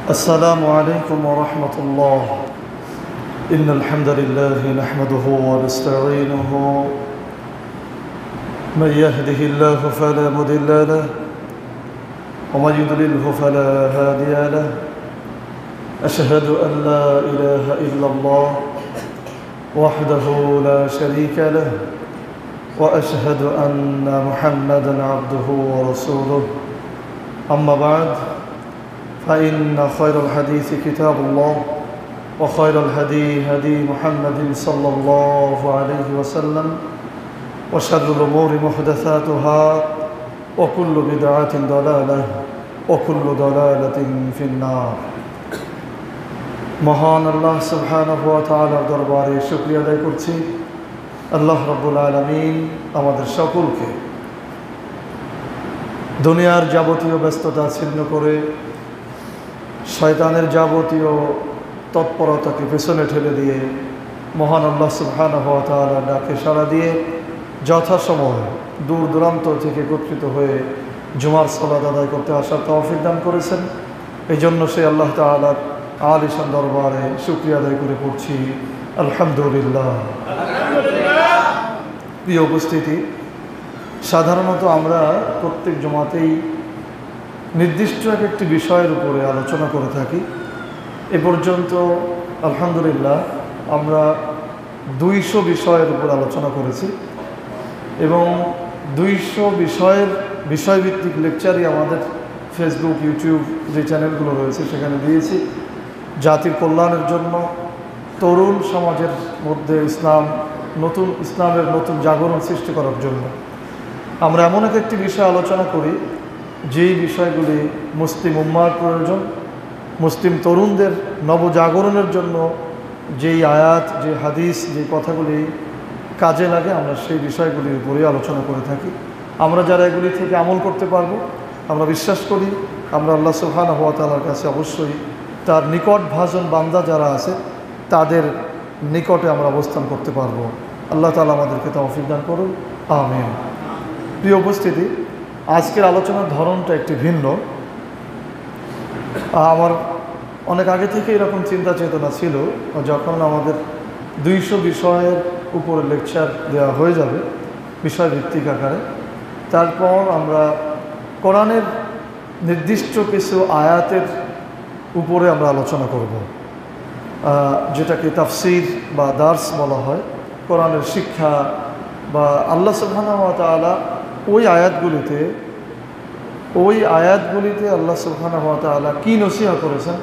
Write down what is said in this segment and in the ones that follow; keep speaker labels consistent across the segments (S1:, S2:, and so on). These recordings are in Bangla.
S1: السلام عليكم ورحمة الله. إن الحمد لله نحمده ونستعينه. من يهده الله فلا مضل له ومن يضلله فلا هادي له. أشهد أن لا إله إلا الله وحده لا شريك له وأشهد أن محمدا عبده ورسوله. أما بعد فإن خير الحديث كتاب الله وخير الهدي هدي محمد صلى الله عليه وسلم وشر الأمور محدثاتها وكل بدعة ضلالة وكل ضلالة في النار. মহান আল্লাহ সুবহানাহু ওয়া তাআলার দরবারে শুকরিয়া আদায় করছি। আল্লাহ রাব্বুল আলামিন আমাদের সকলকে দুনিয়ার যাবতীয় ব্যস্ততা ছিন্ন করে শয়তানের যাবতীয় তৎপরতাকে পেছনে ঠেলে দিয়ে মহান আল্লাহ সুবহানাহু ওয়া তাআলার ডাকে সাড়া দিয়ে যথাসময়ে দূর দূরান্ত থেকে একত্রিত হয়ে জুমার সালাত আদায় করতে আসার তৌফিক দান করেছেন। এই জন্য সেই আল্লাহ তাআলার আলিশান দরবারে শুকরিয়া আদায় করে পড়ছি আলহামদুলিল্লাহ। প্রিয় উপস্থিতি, সাধারণত আমরা প্রত্যেক জুমাতেই নির্দিষ্ট একটি বিষয়ের উপরে আলোচনা করে থাকি। এ পর্যন্ত আলহামদুলিল্লাহ আমরা 200 বিষয়ের উপর আলোচনা করেছি এবং 200 বিষয়ভিত্তিক লেকচারই আমাদের ফেসবুক, ইউটিউব যে চ্যানেলগুলো রয়েছে সেখানে দিয়েছি। জাতির কল্যাণের জন্য, তরুণ সমাজের মধ্যে ইসলামের নতুন জাগরণ সৃষ্টি করার জন্য আমরা এমন একটি বিষয় আলোচনা করি যেই বিষয়গুলি মুসলিম উম্মার প্রয়োজন, মুসলিম তরুণদের নবজাগরণের জন্য যেই আয়াত, যে হাদিস, যে কথাগুলি কাজে লাগে আমরা সেই বিষয়গুলির উপরেই আলোচনা করে থাকি। আমরা যারা এগুলি থেকে আমল করতে পারবো, আমরা বিশ্বাস করি আমরা আল্লাহ সুবহানাহু ওয়া তাআলার কাছে অবশ্যই তার নিকট ভাজন বান্দা যারা আছে তাদের নিকটে আমরা অবস্থান করতে পারবো। আল্লাহ তাআলা আমাদেরকে তৌফিক দান করুন, আমিন। প্রিয় উপস্থিতি, আজকের আলোচনার ধরনটা একটি ভিন্ন। আমার অনেক আগে থেকে এরকম চিন্তা চেতনা ছিল, যখন আমাদের 200 বিষয়ের উপরে লেকচার দেওয়া হয়ে যাবে বিষয়ভিত্তিক আকারে, তারপর আমরা কোরআনের নির্দিষ্ট কিছু আয়াতের উপরে আমরা আলোচনা করব, যেটাকে তাফসির বা দার্স বলা হয়। কোরআনের শিক্ষা বা আল্লাহ সুবহানাহু ওয়া তাআলা ওই আয়াতগুলিতে আল্লাহ সুবহানাহু ওয়া তাআলা কী নসিহত করেছেন,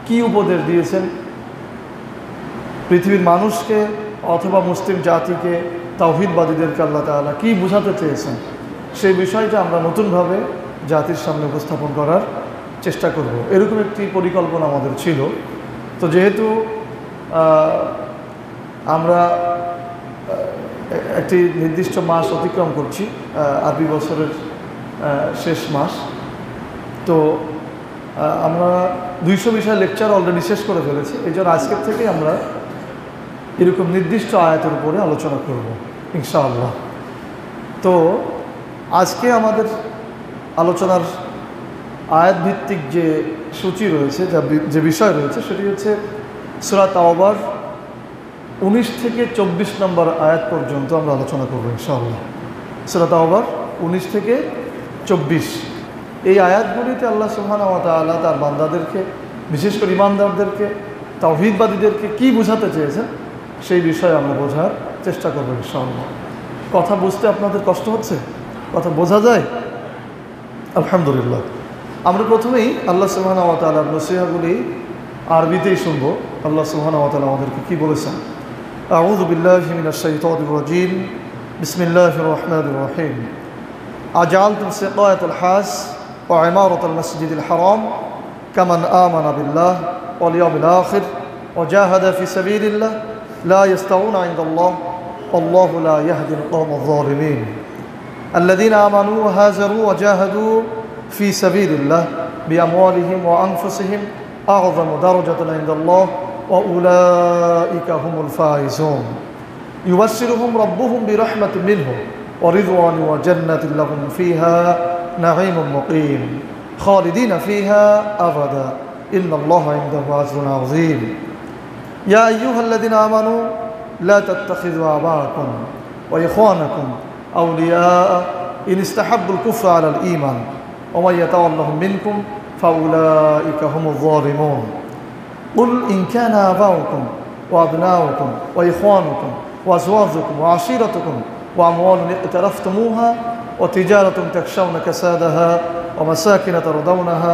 S1: কী উপদেশ দিয়েছেন পৃথিবীর মানুষকে অথবা মুসলিম জাতিকে, তাওহীদবাদীদেরকে আল্লাহ তাআলা কী বোঝাতে চেয়েছেন, সেই বিষয়টা আমরা নতুনভাবে জাতির সামনে উপস্থাপন করার চেষ্টা করব। এরকম একটি পরিকল্পনা আমাদের ছিল। তো যেহেতু আমরা একটি নির্দিষ্ট মাস অতিক্রম করছি, আরবি বছরের শেষ মাস, তো আমরা 200 বিষয় লেকচার অলরেডি শেষ করে ফেলেছি। এই জন্য আজকের থেকে আমরা এরকম নির্দিষ্ট আয়াতের উপরে আলোচনা করব ইনশাআল্লাহ। তো আজকে আমাদের আলোচনার আয়াত ভিত্তিক যে সূচি রয়েছে, যে বিষয় রয়েছে, সেটি হচ্ছে সূরা তাওবার 19 থেকে 24 নম্বর আয়াত পর্যন্ত আমরা আলোচনা করব ইনশাআল্লাহ। সূরা তাওবার 19 থেকে 24 এই আয়াতগুলিতে আল্লাহ সুবহানাহু ওয়া তাআলা তার বান্দাদেরকে, বিশেষ করে ঈমানদারদেরকে, তাওহীদবাদীদেরকে কী বোঝাতে চেয়েছেন সেই বিষয়ে আমরা বোঝার চেষ্টা করব ইনশাআল্লাহ। কথা বুঝতে আপনাদের কষ্ট হচ্ছে? কথা বোঝা যায়? আলহামদুলিল্লাহ। আমরা প্রথমেই আল্লাহ সুবহানাহু ওয়া তাআলার নসিহতগুলি আরবিতেই শুনব। আল্লাহ সুবহানাহু ওয়া তাআলা আমাদেরকে কী বলেছেন। আউযু বিল্লাহি মিনাশ শাইতানির রাজীম। বিসমিল্লাহির রহমানির রহিম। আজআলতুম সিকায়াতাল হাজ ওয়া ইমারাতাল মাসজিদিল হারাম কামান আমানা বিল্লাহ ওয়াল ইয়াউমিল আখির ওয়া জাহাদা ফি সাবিলিল্লাহ লা ইয়াস্তাউনা ইনদাল্লাহ ওয়াল্লাহু লা ইয়াহদিল কওমায যালিমিন। الذين آمنوا وهاجروا وجاهدوا في سبيل الله بأموالهم وأنفسهم أعظم درجة عند الله وأولئك هم الفائزون. يبشرهم ربهم برحمة منه ورضوان وجنة لهم فيها نعيم مقيم خالدين فيها أبدا ইন্নাল্লাহা ইনদাহু আজরুন আযীম। ইয়া আইয়ুহাল্লাযীনা আমানু লা তাত্তাখিযু আবাআকুম ওয়া ইখওয়ানাকুম আউলিয়া ইন ইসতাহাব্বুল কুফরা আলাল ঈমান ওয়া মান ইয়াতাওয়াল্লাহুম মিনকুম ফাউলাইকা হুমুয যালিমুন। কুল ইন কানা আবাউকুম ওয়া আবনাউকুম ওয়া ইখওয়ানুকুম ওয়া আযওয়াজুকুম ওয়া আশীরাতুকুম ওয়া আমওয়ালুন ইqtaraftumuha ওয়া তিজারাতুন তাখশাউনা কাসাদাহা ওয়া মাসাকিন তারদাউনাহা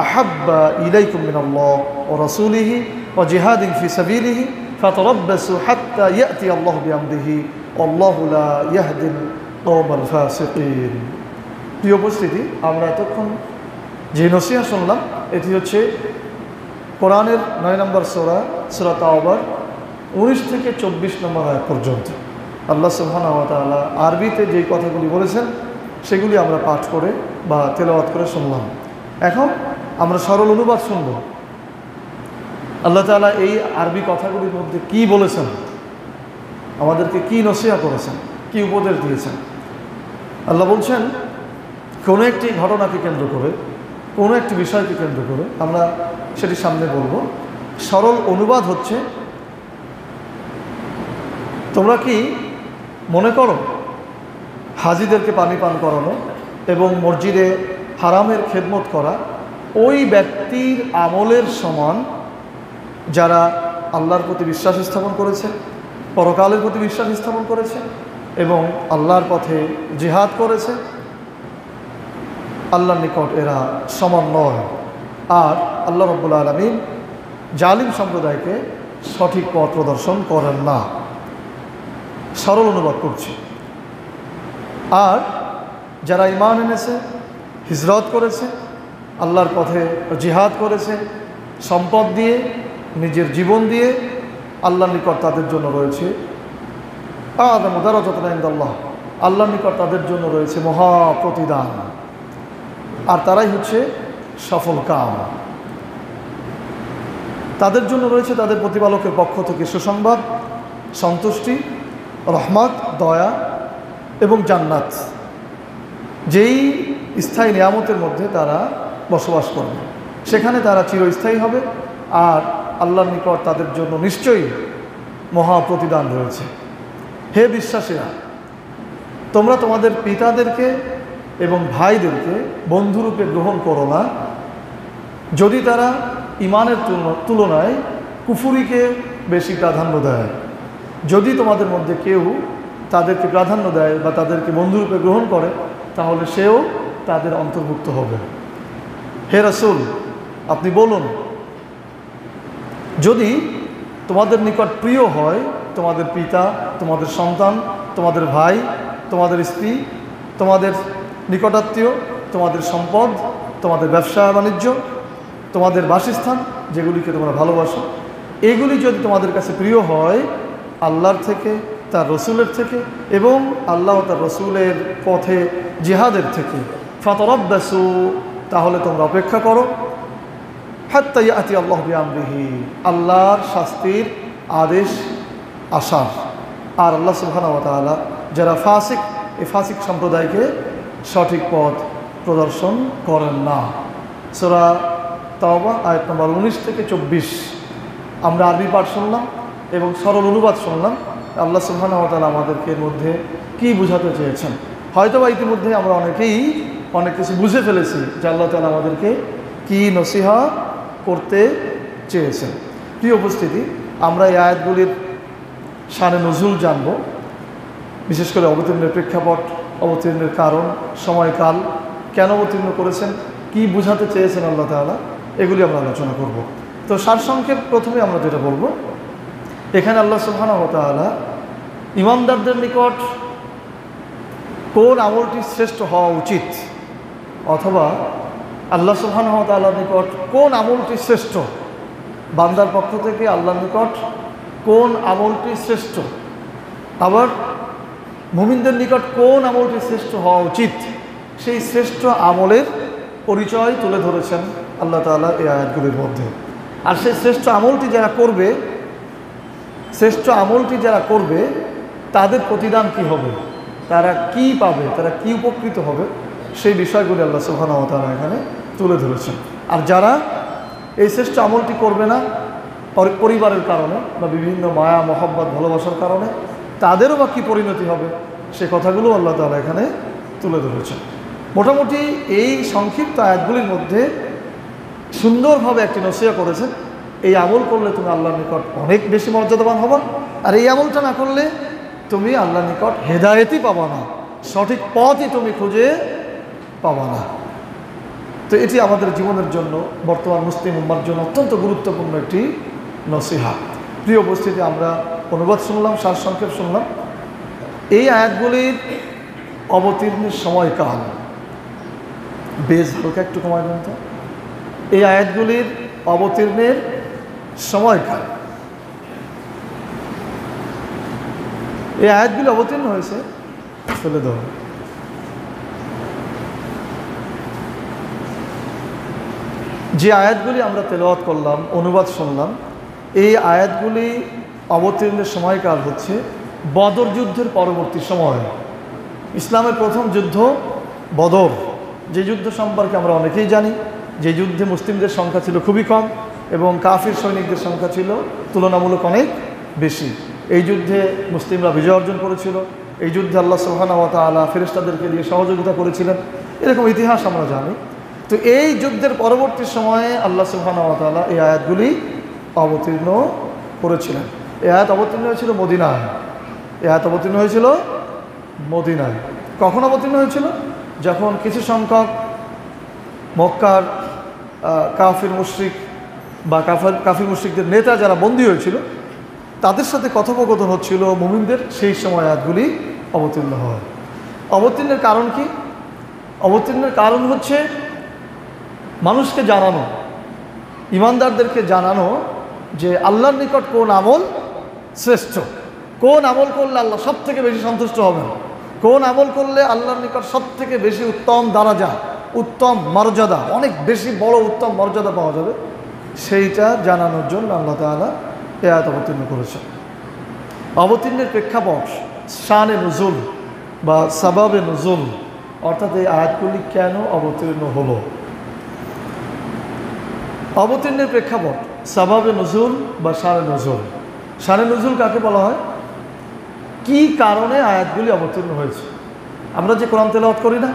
S1: আহাব্বা ইলাইকুম মিনাল্লাহ ওয়া রাসূলিহি ওয়া জিহাদিন ফি সাবিলিহি ফাতারাব্বাসু হাত্তা ইয়াতি আল্লাহু বিআমরিহি ওয়াল্লাহু লা ইয়াহদিল কওমাল ফাসিকিন। প্রিয় উপস্থিতি, আমরা এতক্ষণ যে নসিহত শুনলাম এটি হচ্ছে কোরআনের 9 নম্বর সূরা সূরা তাওবার 19 থেকে 24 নম্বর আয়াত পর্যন্ত আল্লাহ সুবহানাহু ওয়া তাআলা আরবিতে যেই কথাগুলি বলেছেন সেগুলি আমরা পাঠ করে বা তেলাওয়াত করে শুনলাম। এখন আমরা সরল অনুবাদ শুনব। আল্লাহ তাআলা এই আরবি কথাগুলির মধ্যে কি বলেছেন, আমাদেরকে কি নসিহত করেছেন, কি উপদেশ দিয়েছেন। আল্লাহ বলছেন, কোনো একটি ঘটনাকে কেন্দ্র করে, কোনো একটি বিষয়কে কেন্দ্র করে আমরা সেটি সামনে বলবো। সরল অনুবাদ হচ্ছে, তোমরা কি মনে করো হাজিদেরকে পানি পান করানো এবং মসজিদে হারামের খেদমত করা ওই ব্যক্তির আমলের সমান যারা আল্লাহর প্রতি বিশ্বাস স্থাপন করেছে, পরকালের প্রতি বিশ্বাস স্থাপন করেছে এবং আল্লাহর পথে জিহাদ করেছে? আল্লাহর নিকট এরা সমান নয়। আর আল্লাহ রাব্বুল আলামিন জালিম সম্প্রদায়কে সঠিক পথ প্রদর্শন করেন না। সরল অনুবাদ করছি। আর যারা ঈমান এনেছে, হিজরত করেছে, আল্লাহর পথে জিহাদ করেছে, সম্পদ দিয়ে, নিজের জীবন দিয়ে, আল্লাহর নিকট তাদের জন্য রয়েছে আযামু দারাজাতান ইনদাল্লাহ, আল্লাহর নিকট তাদের জন্য রয়েছে মহা প্রতিদান। আর তারাই হচ্ছে সফল কাম। তাদের জন্য রয়েছে তাদের প্রতিপালকের পক্ষ থেকে সুসংবাদ, সন্তুষ্টি, রহমত, দয়া এবং জান্নাত, যেই স্থায়ী নিয়ামতের মধ্যে তারা বসবাস করবে, সেখানে তারা চিরস্থায়ী হবে। আর আল্লাহর নিকট তাদের জন্য নিশ্চয়ই মহা প্রতিদান রয়েছে। হে বিশ্বাসীরা, তোমরা তোমাদের পিতাদেরকে এবং ভাইদেরকে বন্ধুরূপে গ্রহণ করো না যদি তারা ঈমানের তুলনায় কুফুরিকে বেশি প্রাধান্য দেয়। যদি তোমাদের মধ্যে কেউ তাদেরকে প্রাধান্য দেয় বা তাদেরকে বন্ধুরূপে গ্রহণ করে, তাহলে সেও তাদের অন্তর্ভুক্ত হবে। হে রাসূল, আপনি বলুন, যদি তোমাদের নিকট প্রিয় হয় তোমাদের পিতা, তোমাদের সন্তান, তোমাদের ভাই, তোমাদের স্ত্রী, তোমাদের নিকটাত্মীয়, তোমাদের সম্পদ, তোমাদের ব্যবসা বাণিজ্য, তোমাদের বাসস্থান যেগুলিকে তোমরা ভালোবাসো, এগুলি যদি তোমাদের কাছে প্রিয় হয় আল্লাহর থেকে, তার রসুলের থেকে এবং আল্লাহ তার রসুলের পথে জিহাদের থেকে, ফাতারাব্বাসু, তাহলে তোমরা অপেক্ষা করো, হাত্তা ইয়াতি আল্লাহু বিআমরিহি, আল্লাহর শাস্তির আদেশ আসার। আর আল্লাহ সুবহানাহু ওয়া তাআলা যারা ফাসিক, এই ফাসিক সম্প্রদায়কে সঠিক পথ প্রদর্শন করেন না। সূরা তাওবা আয়াত নম্বর 19 থেকে 24 আমরা আরবি পাঠ শুনলাম এবং সরল অনুবাদ শুনলাম। আল্লাহ সুবহানাহু ওয়া তাআলা আমাদেরকে এর মধ্যে কী বুঝাতে চেয়েছেন। হয়তোবা ইতিমধ্যে আমরা অনেকেই অনেক কিছু বুঝে ফেলেছি যে আল্লাহ তাআলা আমাদেরকে কী নসিহত করতে চেয়েছেন। প্রিয় উপস্থিতি, আমরা এই আয়াতগুলির শানে নজুল জানব, বিশেষ করে অবতীর্ণের প্রেক্ষাপট, অবতীর্ণের কারণ, সময়কাল, কেন অবতীর্ণ করেছেন, কি বুঝাতে চেয়েছেন আল্লাহ তাআলা, এগুলি আমরা আলোচনা করব। তো সারসংক্ষেপ প্রথমে আমরা যেটা বলবো, এখানে আল্লাহ সুবহানাহু ওয়া তাআলা ঈমানদারদের নিকট কোন আমলটি শ্রেষ্ঠ হওয়া উচিত, অথবা আল্লাহ সুবহানাহু ওয়া তাআলার নিকট কোন আমলটি শ্রেষ্ঠ, বান্দার পক্ষ থেকে আল্লাহর নিকট কোন আমলটি শ্রেষ্ঠ, আবার মুমিনদের নিকট কোন আমলটি শ্রেষ্ঠ হওয়া উচিত, সেই শ্রেষ্ঠ আমলের পরিচয় তুলে ধরেছেন আল্লাহ তাআলা এই আয়াতগুলির মধ্যে। আর সেই শ্রেষ্ঠ আমলটি যারা করবে, শ্রেষ্ঠ আমলটি যারা করবে তাদের প্রতিদান কি হবে, তারা কি পাবে, তারা কি উপকৃত হবে, সেই বিষয়গুলি আল্লাহ সুবহানাহু ওয়া তাআলা এখানে তুলে ধরেছেন। আর যারা এই শ্রেষ্ঠ আমলটি করবে না পরিবারের কারণে বা বিভিন্ন মায়া মহব্বত ভালোবাসার কারণে, তাদেরও বা কী পরিণতি হবে সে কথাগুলো আল্লাহ তাআলা এখানে তুলে ধরেছেন। মোটামুটি এই সংক্ষিপ্ত আয়াতগুলির মধ্যে সুন্দরভাবে একটি নসিহত করেছেন, এই আমল করলে তুমি আল্লাহর নিকট অনেক বেশি মর্যাদাবান হবা, আর এই আমলটা না করলে তুমি আল্লাহর নিকট হেদায়েতই পাবা না, সঠিক পথই তুমি খুঁজে পাবা না। তো এটি আমাদের জীবনের জন্য, বর্তমান মুসলিম উম্মার জন্য অত্যন্ত গুরুত্বপূর্ণ একটি নসিহত। প্রিয় উপস্থিতি, আমরা অনুবাদ শুনলাম, সারসংক্ষেপ শুনলাম। এই আয়াতগুলির অবতীর্ণের সময়কাল বেশ হালকা একটু কমায় দেন তো। এই আয়াতগুলির অবতীর্ণের সময়কাল, এই আয়াতগুলি অবতীর্ণ হয়েছে ফেলে দেওয়া। যে আয়াতগুলি আমরা তেলাওয়াত করলাম, অনুবাদ শুনলাম, এই আয়াতগুলি অবতীর্ণের সময়কাল হচ্ছে বদর যুদ্ধের পরবর্তী সময়। ইসলামের প্রথম যুদ্ধ বদর, যে যুদ্ধ সম্পর্কে আমরা অনেকেই জানি, যে যুদ্ধে মুসলিমদের সংখ্যা ছিল খুবই কম এবং কাফির সৈনিকদের সংখ্যা ছিল তুলনামূলক অনেক বেশি। এই যুদ্ধে মুসলিমরা বিজয় অর্জন করেছিল, এই যুদ্ধে আল্লাহ সুবহানাহু ওয়া তাআলা ফেরেশতাদেরকে দিয়ে সহযোগিতা করেছিলেন, এরকম ইতিহাস আমরা জানি। তো এই যুদ্ধের পরবর্তী সময়ে আল্লাহ সুবহানাহু ওয়া তাআলা এই আয়াতগুলি অবতীর্ণ করেছিলেন। এই আয়াত অবতীর্ণ হয়েছিল মদিনায়, এই আয়াত অবতীর্ণ হয়েছিল মদিনায়। কখন অবতীর্ণ হয়েছিল? যখন কিছু সংখ্যক মক্কার কাফির মুশরিক বা কাফির মুশরিকদের নেতা যারা বন্দী হয়েছিল, তাদের সাথে কথোপকথন হচ্ছিল মুমিনদের, সেই সময় আয়াতগুলি অবতীর্ণ হয়। অবতীর্ণের কারণ কি? অবতীর্ণের কারণ হচ্ছে মানুষকে জানানো, ইমানদারদেরকে জানানো যে আল্লাহর নিকট কোন আমল শ্রেষ্ঠ, কোন আমল করলে আল্লাহ সব থেকে বেশি সন্তুষ্ট হবেন, কোন আমল করলে আল্লাহর নিকট সব থেকে বেশি উত্তম দারাজা, উত্তম মর্যাদা, অনেক বেশি বড় উত্তম মর্যাদা পাওয়া যাবে, সেইটা জানানোর জন্য আল্লাহ তাআলা এই আয়াত অবতীর্ণ করেছেন। অবতীর্ণের প্রেক্ষাপট শানে নুজুল বা সাবাবে নুজুল, অর্থাৎ এই আয়াতগুলি কেন অবতীর্ণ হলো। অবতীর্ণের প্রেক্ষাপট সাবাবে নুজুল বা শানে নুজুল। শানে নুজুল কাকে বলা হয়? কি কারণে আয়াতগুলি অবতীর্ণ হয়েছে। আমরা যে কোরআন তেলাওয়াত করি না,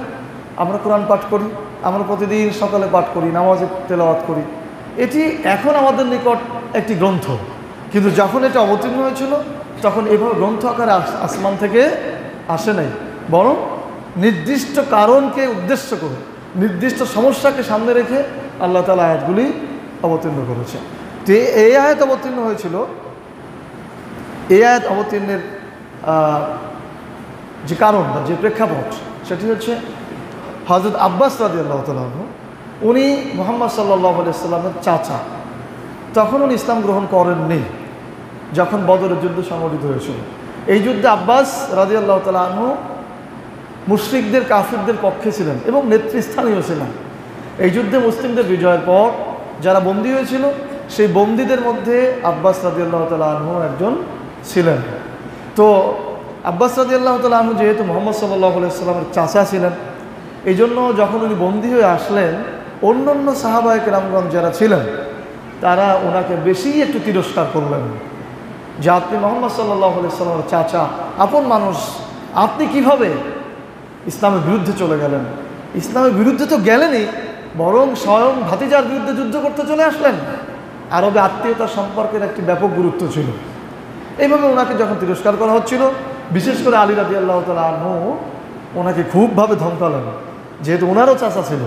S1: আমরা কোরআন পাঠ করি, আমরা প্রতিদিন সকালে পাঠ করি, নামাজে তেলাওয়াত করি, এটি এখন আমাদের নিকট একটি গ্রন্থ, কিন্তু যখন এটা অবতীর্ণ হয়েছিল তখন এভাবে গ্রন্থ আকারে আসমান থেকে আসে নাই, বরং নির্দিষ্ট কারণকে উদ্দেশ্য করে, নির্দিষ্ট সমস্যাকে সামনে রেখে আল্লাহ তাআলা আয়াতগুলি অবতীর্ণ করেছে। তো এই আয়াত অবতীর্ণ হয়েছিল, এই আয়াত অবতীর্ণের যে কারণ বা যে প্রেক্ষাপট, সেটি হচ্ছে হযরত আব্বাস রাদিয়াল্লাহু তাআলা আনহু, উনি মুহাম্মদ সাল্লাল্লাহু আলাইহি সাল্লামের চাচা। তখন উনি ইসলাম গ্রহণ করেননি যখন বদরের যুদ্ধ সংঘটিত হয়েছিল। এই যুদ্ধে আব্বাস রাদিয়াল্লাহু তাআলা আনহু মুশরিকদের কাফিরদের পক্ষে ছিলেন এবং নেতৃস্থানীয় ছিলেন। এই যুদ্ধে মুসলিমদের বিজয়ের পর যারা বন্দী হয়েছিল, সেই বন্দীদের মধ্যে আব্বাস রাদিয়াল্লাহু তাআলা আনহু একজন ছিলেন। তো আব্বাস রাদিয়াল্লাহু তাআলা আনহু যেহেতু মুহাম্মদ সাল্লাল্লাহু আলাইহি সাল্লামের চাচা ছিলেন, এই জন্য যখন উনি বন্দী হয়ে আসলেন, অন্য অন্য সাহাবায়ে কেরামগণ যারা ছিলেন তারা ওনাকে বেশি একটু তিরস্কার করলেন যে আপনি মুহাম্মদ সাল্লাল্লাহু আলাইহি সাল্লামের চাচা, আপন মানুষ, আপনি কিভাবে ইসলামের বিরুদ্ধে চলে গেলেন? ইসলামের বিরুদ্ধে তো গেলেনই, বরং স্বয়ং ভাতিজার বিরুদ্ধে যুদ্ধ করতে চলে আসলেন। আরবে আত্মীয়তার সম্পর্কের একটি ব্যাপক গুরুত্ব ছিল। এইভাবে ওনাকে যখন তিরস্কার করা হচ্ছিল, বিশেষ করে আলী রাদিয়াল্লাহু তাআলা আনহু ওনাকে খুবভাবে ধমকালেন, যেহেতু ওনারও চাচা ছিল।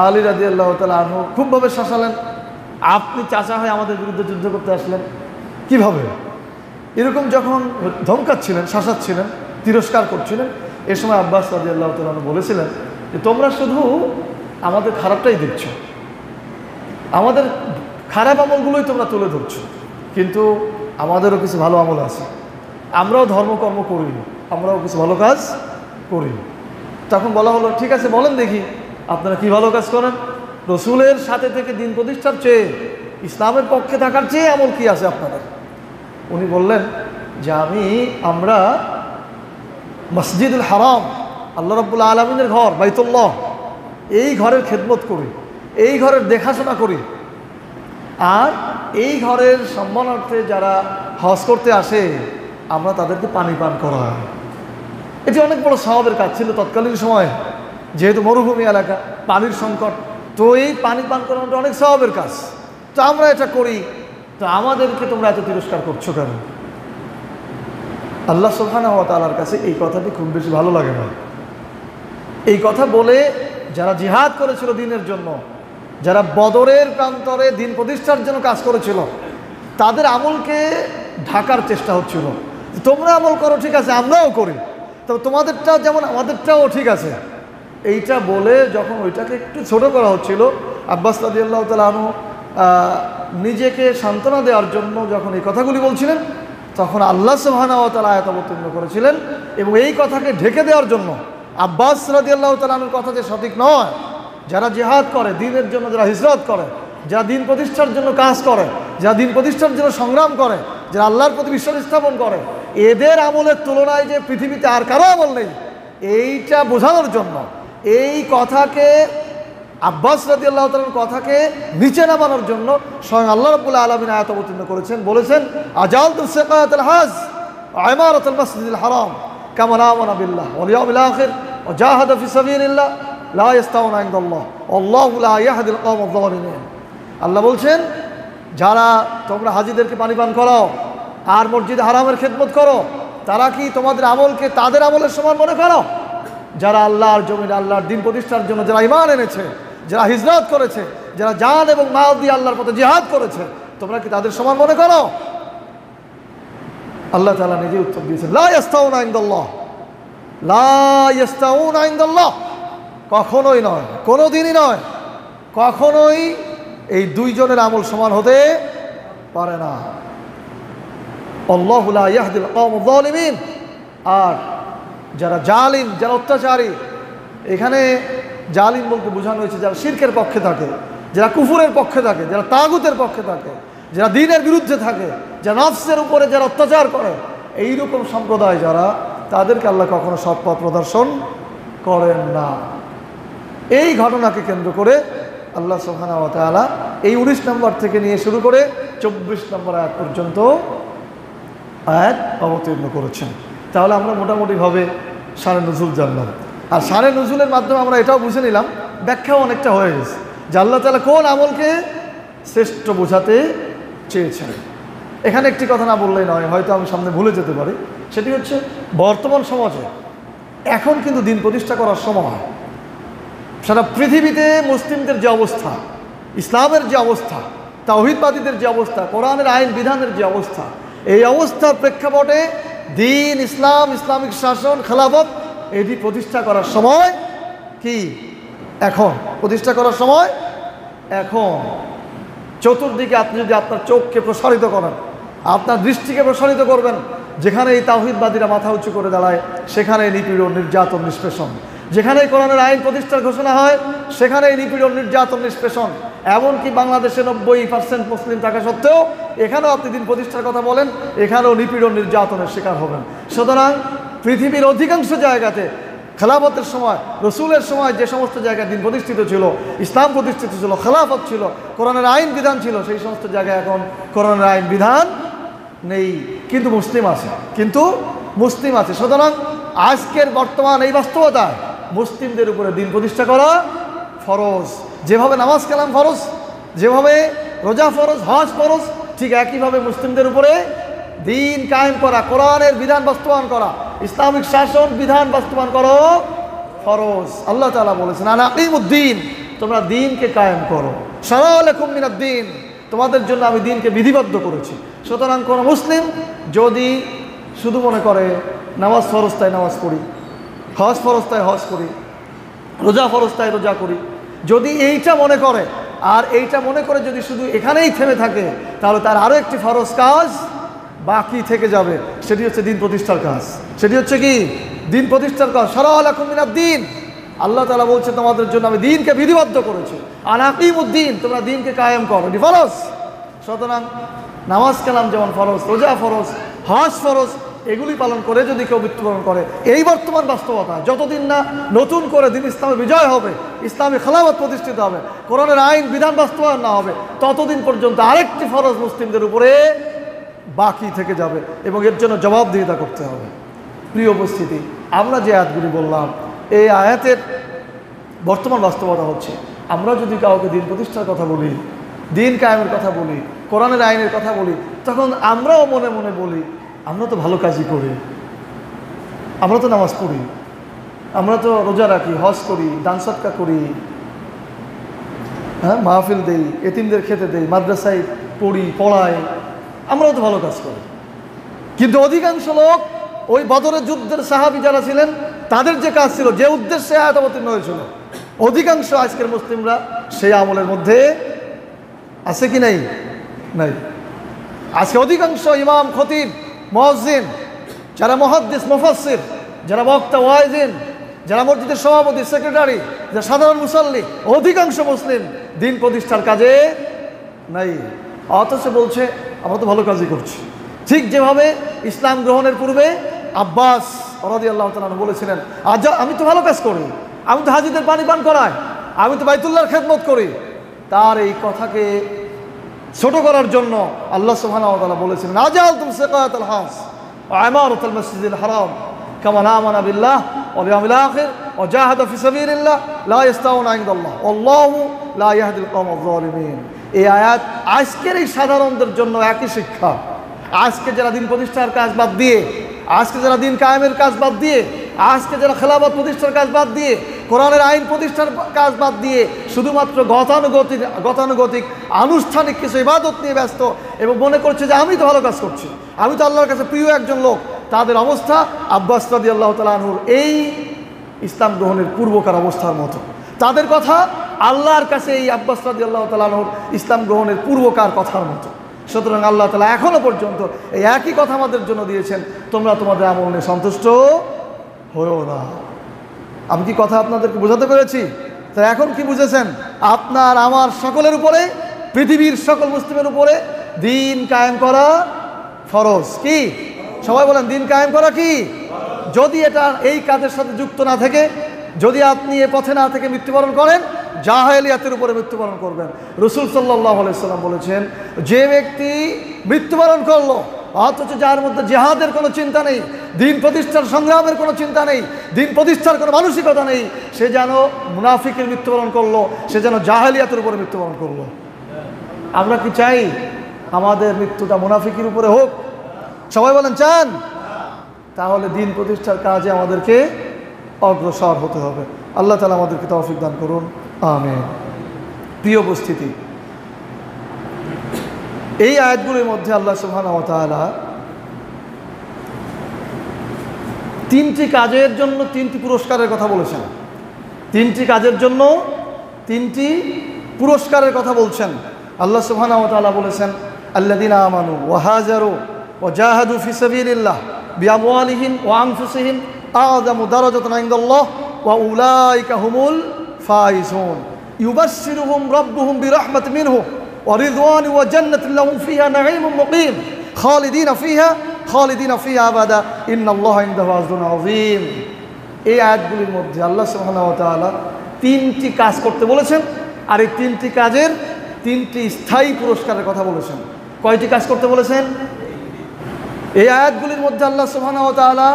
S1: আলী রাদিয়াল্লাহু তাআলা আনহু খুবভাবে শাসালেন, আপনি চাচা হয়ে আমাদের বিরুদ্ধে যুদ্ধ করতে আসলেন কিভাবে? এরকম যখন ধমকাচ্ছিলেন, শাসাচ্ছিলেন, তিরস্কার করছিলেন, এ সময় আব্বাস রাদিয়াল্লাহু তাআলা আনহু বলেছিলেন যে তোমরা শুধু আমাদের খারাপটাই দেখছ, আমাদের খারাপ আমলগুলোই তোমরা তুলে ধরছো, কিন্তু আমাদেরও কিছু ভালো আমল আছে, আমরাও ধর্মকর্ম করি, আমরাও কিছু ভালো কাজ করি। তখন বলা হলো, ঠিক আছে বলেন দেখি আপনারা কি ভালো কাজ করেন? রসুলের সাথে থেকে দিন প্রতিষ্ঠার চেয়ে, ইসলামের পক্ষে থাকার চেয়ে আমল কি আছে আপনাদের? উনি বললেন যে আমরা মসজিদুল হারাম, আল্লাহ রাব্বুল আলামিনের ঘর বাইতুল্লাহ, এই ঘরের খেদমত করি, এই ঘরের দেখাশোনা করি, আর এই ঘরের সম্মানার্থে যারা হজ করতে আসে আমরা তাদেরকে পানি পান করাই। এটি অনেক বড় সওয়াবের কাজ ছিল তৎকালীন সময়ে, যেহেতু মরুভূমি এলাকা, পানির সংকট, তো এই পানি পান করানোটা অনেক সওয়াবের কাজ। তো আমরা এটা করি, তো আমাদেরকে তোমরা এত তিরস্কার করছো কেন? আল্লাহ সুবহানাহু ওয়া তাআলার কাছে এই কথাটি খুব বেশি ভালো লাগে না। এই কথা বলে যারা জিহাদ করেছিল দিনের জন্য, যারা বদরের প্রান্তরে দিন প্রতিষ্ঠার জন্য কাজ করেছিল, তাদের আমলকে ঢাকার চেষ্টা হচ্ছিল। তোমরা আমল করো, ঠিক আছে, আমরাও করি, তবে তোমাদেরটাও যেমন আমাদেরটাও ঠিক আছে, এইটা বলে যখন ওইটাকে একটু ছোট করা হচ্ছিল, আব্বাস রাদিয়াল্লাহু তাআলা আনহু নিজেকে সান্ত্বনা দেওয়ার জন্য যখন এই কথাগুলি বলছিলেন, তখন আল্লাহ সুবহানাহু ওয়া তাআলা আয়াত অবতীর্ণ করেছিলেন এবং এই কথাকে ঢেকে দেওয়ার জন্য আব্বাস রাদিয়াল্লাহু তাআলা আনহুর কথা যে সঠিক নয়, যারা জিহাদ করে দিনের জন্য, যারা হিজরত করে, যারা দিন প্রতিষ্ঠার জন্য কাজ করে, যারা দিন প্রতিষ্ঠার জন্য সংগ্রাম করে, যারা আল্লাহর প্রতি বিশ্বাস স্থাপন করে, এদের আমলের তুলনায় যে পৃথিবীতে আর কারো আমল নেই, এইটা বোঝানোর জন্য এই কথাকে, আব্বাস রাদিয়াল্লাহু তাআলার কথাকে নিচে নামানোর জন্য স্বয়ং আল্লাহ রাব্বুল আলামিন আয়াত অবতীর্ণ করেছেন, বলেছেন আজালতু সিকায়াতুল হাজ ইমারাতুল মাসজিদিল হারাম কামান আমানা বিল্লাহ ওয়াল ইয়াউমিল আখির ওয়া জাহাদা ফি সাবিলিল্লাহ লা ইস্তাউনা ইনদাল্লাহ আল্লাহু লা ইয়াহদিল কওমাজ যালিমিন। আল্লাহ বলছেন, যারা তোমরা হাজীদেরকে পানি পান করাও আর মসজিদ হারামের খেদমত করো, তারা কি তোমাদের আমলকে তাদের আমলের সমান মনে করো? যারা আল্লাহর জমিনে আল্লাহর দিন প্রতিষ্ঠার জন্য যারা ঈমান এনেছে, যারা হিজরত করেছে, যারা জান এবং মাল দিয়ে আল্লাহর পথে জিহাদ করেছে, তোমরা কি তাদের সমান মনে করো? আল্লাহ তাআলা নিজে উত্তর দিয়েছেন, লা ইস্তাউনা ইনদাল্লাহ, লা ইস্তাউনা ইনদাল্লাহ, কখনোই নয়, কোনোদিনই নয়, কখনোই এই দুইজনের আমল সমান হতে পারে না। আল্লাহু লা ইয়াহদিল কওমাজ যালিমিন, আর যারা জালিম, যারা অত্যাচারী, এখানে জালিম বলতে বোঝানো হয়েছে যারা শিরকের পক্ষে থাকে, যারা কুফুরের পক্ষে থাকে, যারা তাগুতের পক্ষে থাকে, যারা দ্বীনের বিরুদ্ধে থাকে, যারা নফসের উপরে যারা অত্যাচার করে, এইরকম সম্প্রদায় যারা, তাদেরকে আল্লাহ কখনো সৎ পথ প্রদর্শন করেন না। এই ঘটনাকে কেন্দ্র করে আল্লাহ সুবহানাহু ওয়া তাআলা এই 19 নম্বর থেকে নিয়ে শুরু করে 24 নম্বর আয়াত পর্যন্ত আয়াত অবতীর্ণ করেছেন। তাহলে আমরা মোটামুটিভাবে শানে নুজুল জানলাম, আর শানে নুজুলের মাধ্যমে আমরা এটাও বুঝে নিলাম, ব্যাখ্যাও অনেকটা হয়ে গেছে যে আল্লাহ তাআলা কোন আমলকে শ্রেষ্ঠ বোঝাতে চেয়েছেন। এখানে একটি কথা না বললেই নয়, হয়তো আমি সামনে ভুলে যেতে পারি, সেটি হচ্ছে বর্তমান সমাজে এখন কিন্তু দিন প্রতিষ্ঠা করার সময়। সারা পৃথিবীতে মুসলিমদের যে অবস্থা, ইসলামের যে অবস্থা, তাওহীদবাদীদের যে অবস্থা, কোরআনের আইন বিধানের যে অবস্থা, এই অবস্থার প্রেক্ষাপটে দিন, ইসলাম, ইসলামিক শাসন, খেলাফত এটি প্রতিষ্ঠা করার সময় কি এখন? প্রতিষ্ঠা করার সময় এখন। চতুর্দিকে আপনি যদি আপনার চোখকে প্রসারিত করেন, আপনার দৃষ্টিকে প্রসারিত করবেন, যেখানে এই তাওহীদবাদীরা মাথা উঁচু করে দাঁড়ায় সেখানে নিপীড়ন, নির্যাতন, নিষ্পেষণ। যেখানে কোরআনের আইন প্রতিষ্ঠার ঘোষণা হয় সেখানেই নিপীড়ন, নির্যাতন, নিষ্পেষণ। এমনকি বাংলাদেশে 90% মুসলিম থাকা সত্ত্বেও এখানেও আপনি দিন প্রতিষ্ঠার কথা বলেন, এখানেও নিপীড়ন, নির্যাতনের শিকার হবেন। সুতরাং পৃথিবীর অধিকাংশ জায়গাতে খেলাফতের সময়, রসুলের সময় যে সমস্ত জায়গায় দিন প্রতিষ্ঠিত ছিল, ইসলাম প্রতিষ্ঠিত ছিল, খেলাফত ছিল, কোরআনের আইন বিধান ছিল, সেই সমস্ত জায়গায় এখন কোরআনের আইন বিধান নেই, কিন্তু মুসলিম আছে। সুতরাং আজকের বর্তমান এই বাস্তবতায় মুসলিমদের উপরে দিন প্রতিষ্ঠা করা ফরজ। যেভাবে নামাজ কালাম ফরজ, যেভাবে রোজা ফরজ, হজ ফরজ, ঠিক একইভাবে মুসলিমদের উপরে দিন কায়েম করা, কোরআনের বিধান বাস্তবায়ন করা, ইসলামিক শাসন বিধান বাস্তবায়ন করো ফরজ। আল্লাহ তাআলা বলেছেন, আনা আকিমুদ্দিন, তোমরা দিনকে কায়েম করো, শারা'a লাকুম মিনাদ-দ্বীন, তোমাদের জন্য আমি দিনকে বিধিবদ্ধ করেছি। সুতরাং কোনো মুসলিম যদি শুধু মনে করে নামাজ ফরজ তাই নামাজ পড়ি, হজ ফরজ তাই হজ করি, রোজা ফরজ তাই রোজা করি, যদি এইটা মনে করে আর এইটা মনে করে যদি শুধু এখানেই থেমে থাকে, তাহলে তার আরও একটি ফরজ কাজ বাকি থেকে যাবে, সেটি হচ্ছে দিন প্রতিষ্ঠার কাজ। সেটি হচ্ছে কি? দিন প্রতিষ্ঠার কাজ। শারা'a লাকুম মিনাদ-দ্বীন, আল্লাহ তাআলা বলছে তোমাদের জন্য আমি দিনকে বিধিবদ্ধ করেছি। আনা আকিমুদ্দিন, তোমরা দিনকে কায়েম করো, এটি ফরজ। সুতরাং নামাজ কালাম যেমন ফরজ, রোজা ফরজ, হজ ফরজ, এগুলি পালন করে যদি কেউ মৃত্যুবরণ করে, এই বর্তমান বাস্তবতা, যতদিন না নতুন করে দিন ইসলামের বিজয় হবে, ইসলামী খেলাফত প্রতিষ্ঠিত হবে, কোরআনের আইন বিধান বাস্তবায়ন না হবে, ততদিন পর্যন্ত আরেকটি ফরজ মুসলিমদের উপরে বাকি থেকে যাবে এবং এর জন্য জবাবদিহিতা করতে হবে। প্রিয় উপস্থিতি, আমরা যে আয়াতগুলি বললাম, এই আয়াতের বর্তমান বাস্তবতা হচ্ছে, আমরা যদি কাউকে দিন প্রতিষ্ঠার কথা বলি, দিন কায়েমের কথা বলি, কোরআনের আইনের কথা বলি, তখন আমরাও মনে মনে বলি আমরা তো ভালো কাজই করি, আমরা তো নামাজ পড়ি, আমরা তো রোজা রাখি, হজ করি, দান সদকা করি, হ্যাঁ মাহফিল দেই, এতিমদের খেতে দেই, মাদ্রাসায় পড়ি, পড়াই, আমরাও তো ভালো কাজ করি। কিন্তু অধিকাংশ লোক ওই বদরের যুদ্ধের সাহাবী যারা ছিলেন তাদের যে কাজ ছিল, যে উদ্দেশ্যে আয়াত অবতীর্ণ হয়েছিল, অধিকাংশ আজকের মুসলিমরা সেই আমলের মধ্যে আছে কি নাই? নাই। আজকে অধিকাংশ ইমাম, খতিব, মুয়াজ্জিন, যারা মুহাদ্দিস, মুফাসসির, যারা বক্তা, ওয়াইজিন, যারা মসজিদের সভাপতি, সেক্রেটারি, যারা সাধারণ মুসাল্লি, অধিকাংশ মুসলিম দিন প্রতিষ্ঠার কাজে নাই। অথচ বলছে আমরা তো ভালো কাজই করছি। ঠিক যেভাবে ইসলাম গ্রহণের পূর্বে আব্বাস রাদিয়াল্লাহু তাআলা বলেছিলেন, আমি তো ভালো কাজ করি, আমি তো হাজিদের পানি পান করাই, আমি তো বাইতুল্লাহর খেদমত করি। তার এই কথাকে ছোট করার জন্য আল্লাহ সুবহানাহু ওয়া তাআলা বলেছিলেন, আজালতুম সিকায়াতাল হাস ওয়া ইমারাতাল মসজিদিল হারাম কামান আমানা বিল্লাহ ওয়াল ইয়াউমিল আখির ওয়া জাহাদা ফি সাবিলিল্লাহ লা ইস্তাউনা ইনদাল্লাহ আল্লাহু লা ইয়াহদিল কওমাজ যালিমিন। এই আয়াত আজকের এই সাধারণদের জন্য একই শিক্ষা। আজকে যারা দিন প্রতিষ্ঠার কাজ বাদ দিয়ে, আজকে যারা দিন কায়েমের কাজ বাদ দিয়ে, আজকে যারা খেলাফত প্রতিষ্ঠার কাজ বাদ দিয়ে, কোরআনের আইন প্রতিষ্ঠার কাজ বাদ দিয়ে শুধুমাত্র গতানুগতিক আনুষ্ঠানিক কিছু ইবাদত নিয়ে ব্যস্ত এবং মনে করছে যে আমি তো ভালো কাজ করছি, আমি তো আল্লাহর কাছে প্রিয় একজন লোক, তাদের অবস্থা আব্বাস রাদিয়াল্লাহু তাআলা আনহুর এই ইসলাম গ্রহণের পূর্বকার অবস্থার মতো। তাদের কথা আল্লাহর কাছে এই আব্বাস রাদিয়াল্লাহু তাআলা আনহুর ইসলাম গ্রহণের পূর্বকার কথার মতো। সুতরাং আল্লাহ তাআলা এখনো পর্যন্ত এই একই কথা আমাদের জন্য দিয়েছেন, তোমরা তোমাদের আমল নিয়ে সন্তুষ্ট হয়েও না। আমি কি কথা আপনাদেরকে বোঝাতে পেরেছি? তো এখন কি বুঝেছেন? আপনার আমার সকলের উপরে, পৃথিবীর সকল মুসলিমের উপরে দিন কায়েম করা ফরজ। কি সবাই বলেন, দিন কায়েম করা কি? যদি এটা এই কাজের সাথে যুক্ত না থেকে, যদি আপনি এ পথে না থেকে মৃত্যুবরণ করেন, জাহেলিয়াতের উপরে মৃত্যুবরণ করবেন। রাসূল সাল্লাল্লাহু আলাইহি সাল্লাম বলেছেন, যে ব্যক্তি মৃত্যুবরণ করলো অথচ যার মধ্যে জিহাদের কোনো চিন্তা নেই, দিন প্রতিষ্ঠার সংগ্রামের কোনো চিন্তা নেই, দিন প্রতিষ্ঠার কোনো মানসিকতা নেই, সে যেন মুনাফিকের মৃত্যুবরণ করলো, সে যেন জাহেলিয়াতের উপরে মৃত্যুবরণ করলো। আমরা কি চাই আমাদের মৃত্যুটা মুনাফিকের উপরে হোক? সবাই বলেন চান? তাহলে দিন প্রতিষ্ঠার কাজে আমাদেরকে অগ্রসর হতে হবে। আল্লাহ তাআলা আমাদেরকে তৌফিক দান করুন, আমিন। প্রিয় উপস্থিতি, এই আয়াতগুলোর মধ্যে আল্লাহ সুবহানাহু ওয়া তাআলা তিনটি কাজের জন্য তিনটি পুরস্কারের কথা বলেছেন। তিনটি কাজের জন্য তিনটি পুরস্কারের কথা বলছেন। আল্লাহ সুবহানাহু ওয়া তাআলা বলেছেন, আল্লাযীনা আমানু ওয়া হাজারু ওয়া জাহাদু ফি সাবিলিল্লাহ বিআমওয়ালিহিম ওয়া আনফুসিহিম আ'যামু দারাজাতান ইনদাল্লাহ ওয়া উলাইকা হুমুল ফাইজুন ইউবাশশিরুহুম রাব্বুহুম বিরাহমাতিন মিনহু ওয়া রিদওয়ান ওয়া জান্নাতুন লাহুম ফিহা নাঈমুম মুকিম খালিদিনা ফিহা আবাদা ইন্নাল্লাহা ইনদাহু আজরুন আযীম। এই আয়াতগুলির মধ্যে আল্লাহ সুবহানাহু ওয়া তাআলা তিনটি কাজ করতে বলেছেন, আর এই তিনটি কাজের তিনটি স্থায়ী পুরস্কারের কথা বলেছেন। কয়টি কাজ করতে বলেছেন? এই আয়াতগুলির মধ্যে আল্লাহ সুবহানাহু ওয়া তাআলা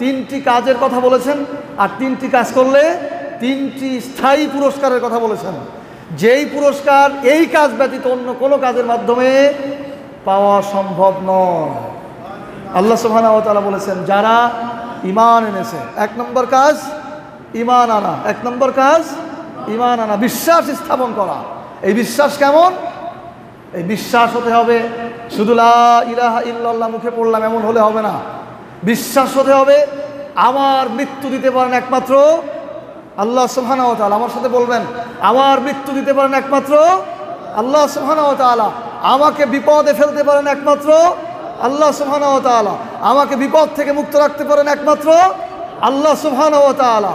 S1: তিনটি কাজের কথা বলেছেন, আর তিনটি কাজ করলে তিনটি স্থায়ী পুরস্কারের কথা বলেছেন, যেই পুরস্কার এই কাজ ব্যতীত অন্য কোনো কাজের মাধ্যমে পাওয়া সম্ভব নয়। আল্লাহ সুবহানাহু ওয়া তাআলা বলেছেন, যারা ঈমান এনেছে, এক নম্বর কাজ ঈমান আনা, এক নম্বর কাজ ঈমান আনা, বিশ্বাস স্থাপন করা। এই বিশ্বাস কেমন? এই বিশ্বাস হতে হবে শুধু লা ইলাহা ইল্লাল্লাহ মুখে পড়লাম এমন হলে হবে না। বিশ্বাস হতে হবে আমার মৃত্যু দিতে পারেন একমাত্র আল্লাহ সুবহানাহু ওয়া তাআলা। আমার সাথে বলবেন, আমার মৃত্যু দিতে পারেন একমাত্র আল্লাহ সুবহানাহু ওয়া তাআলা। আমাকে বিপদে ফেলতে পারেন একমাত্র আল্লাহ সুবহানাহু ওয়া তাআলা। আমাকে বিপদ থেকে মুক্ত রাখতে পারেন একমাত্র আল্লাহ সুবহানাহু ওয়া তাআলা।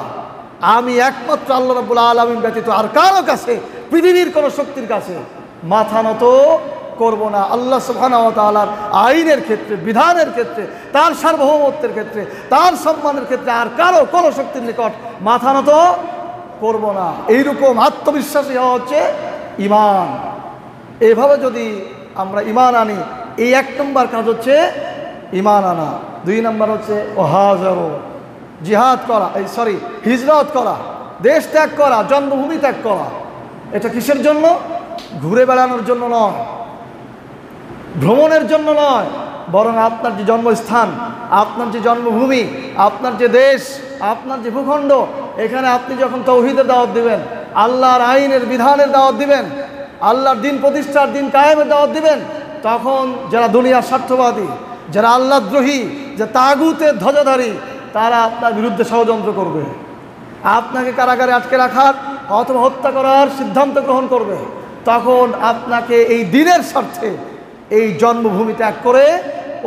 S1: আমি একমাত্র আল্লাহ রাব্বুল আলামিন ব্যতীত আর কারো কাছে, পৃথিবীর কোনো শক্তির কাছে মাথা নত করব না। আল্লাহ সুবহানাহু ওয়া তাআলার আইনের ক্ষেত্রে, বিধানের ক্ষেত্রে, তার সার্বভৌমত্বের ক্ষেত্রে, তার সম্মানের ক্ষেত্রে আর কারো কোনো শক্তির নিকট মাথা নত করব না। এইরকম আত্মবিশ্বাসী হওয়া হচ্ছে ঈমান। এইভাবে যদি আমরা ঈমান আনি, এই 1 নম্বর কাজ হচ্ছে ঈমান আনা। 2 নম্বর হচ্ছে ওয়াহাজারু, জিহাদ করা, হিজরত করা, দেশ ত্যাগ করা, জন্মভূমি ত্যাগ করা। এটা কিসের জন্য? ঘুরে বেড়ানোর জন্য নয়, ভ্রমণের জন্য নয়, বরং আপনার যে জন্মস্থান, আপনার যে জন্মভূমি, আপনার যে দেশ, আপনার যে ভূখণ্ড, এখানে আপনি যখন তাওহীদের দাওয়াত দিবেন, আল্লাহর আইনের বিধানের দাওয়াত দিবেন, আল্লাহর দিন প্রতিষ্ঠার, দিন কায়েমের দাওয়াত দিবেন, তখন যারা দুনিয়ার স্বার্থবাদী, যারা আল্লাহদ্রোহী, যে তাগুতের ধ্বজাধারী, তারা আপনার বিরুদ্ধে ষড়যন্ত্র করবে, আপনাকে কারাগারে আটকে রাখার অথবা হত্যা করার সিদ্ধান্ত গ্রহণ করবে। তখন আপনাকে এই দিনের স্বার্থে এই জন্মভূমি ত্যাগ করে